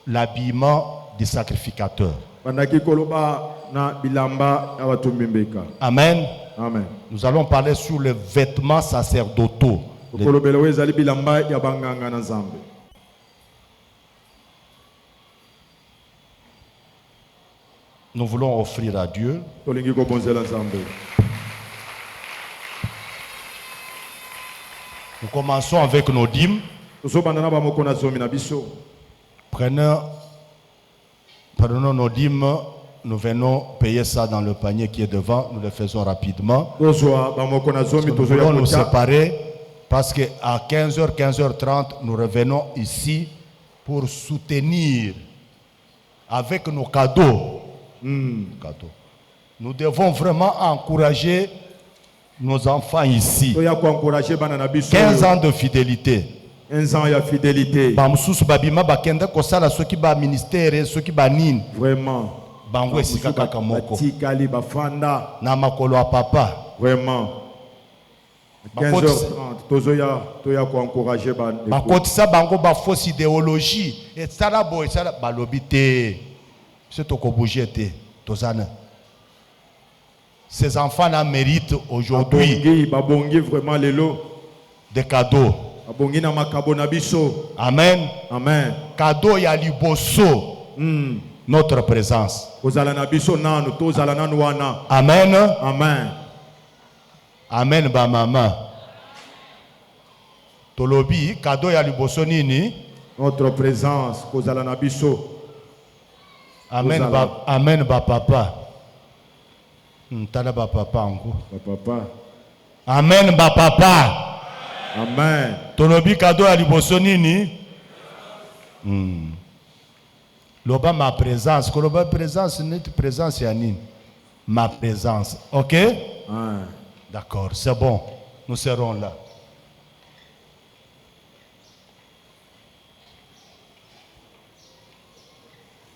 l'habillement du sacrificateur. Amen. Amen. Nous allons parler sur les vêtements sacerdotaux. Nous voulons offrir à Dieu. Nous commençons avec nos dîmes. Prenons nos dîmes, nous venons payer ça dans le panier qui est devant, nous le faisons rapidement. Nous voulons nous séparer parce qu'à 15h, 15h30, nous revenons ici pour soutenir avec nos cadeaux. Nous devons vraiment encourager nos enfants ici. 15 ans de fidélité. 15 ans de fidélité. Vraiment. Vraiment. 15h30. Toya ko encourager bakotisa bango ba fausse idéologie et sala boy sala balobité. C'est to ko bouger té tozana. Ces enfants-là méritent aujourd'hui vraiment des cadeaux. Amen. Amen. Cadeau ya liboso. Notre présence. Amen. Amen. Amen ba mama. Tolobi cadeau ya liboso nini? Notre présence. Amen ba, amen ba papa. Ntala ba papa angu. Papa. Amen ba papa. Amen. Tolobi cadeau ya liboso nini? Loba ma présence. Koloba présence notre présence ya nini? Ma présence. OK? Ah. D'accord, c'est bon. Nous serons là.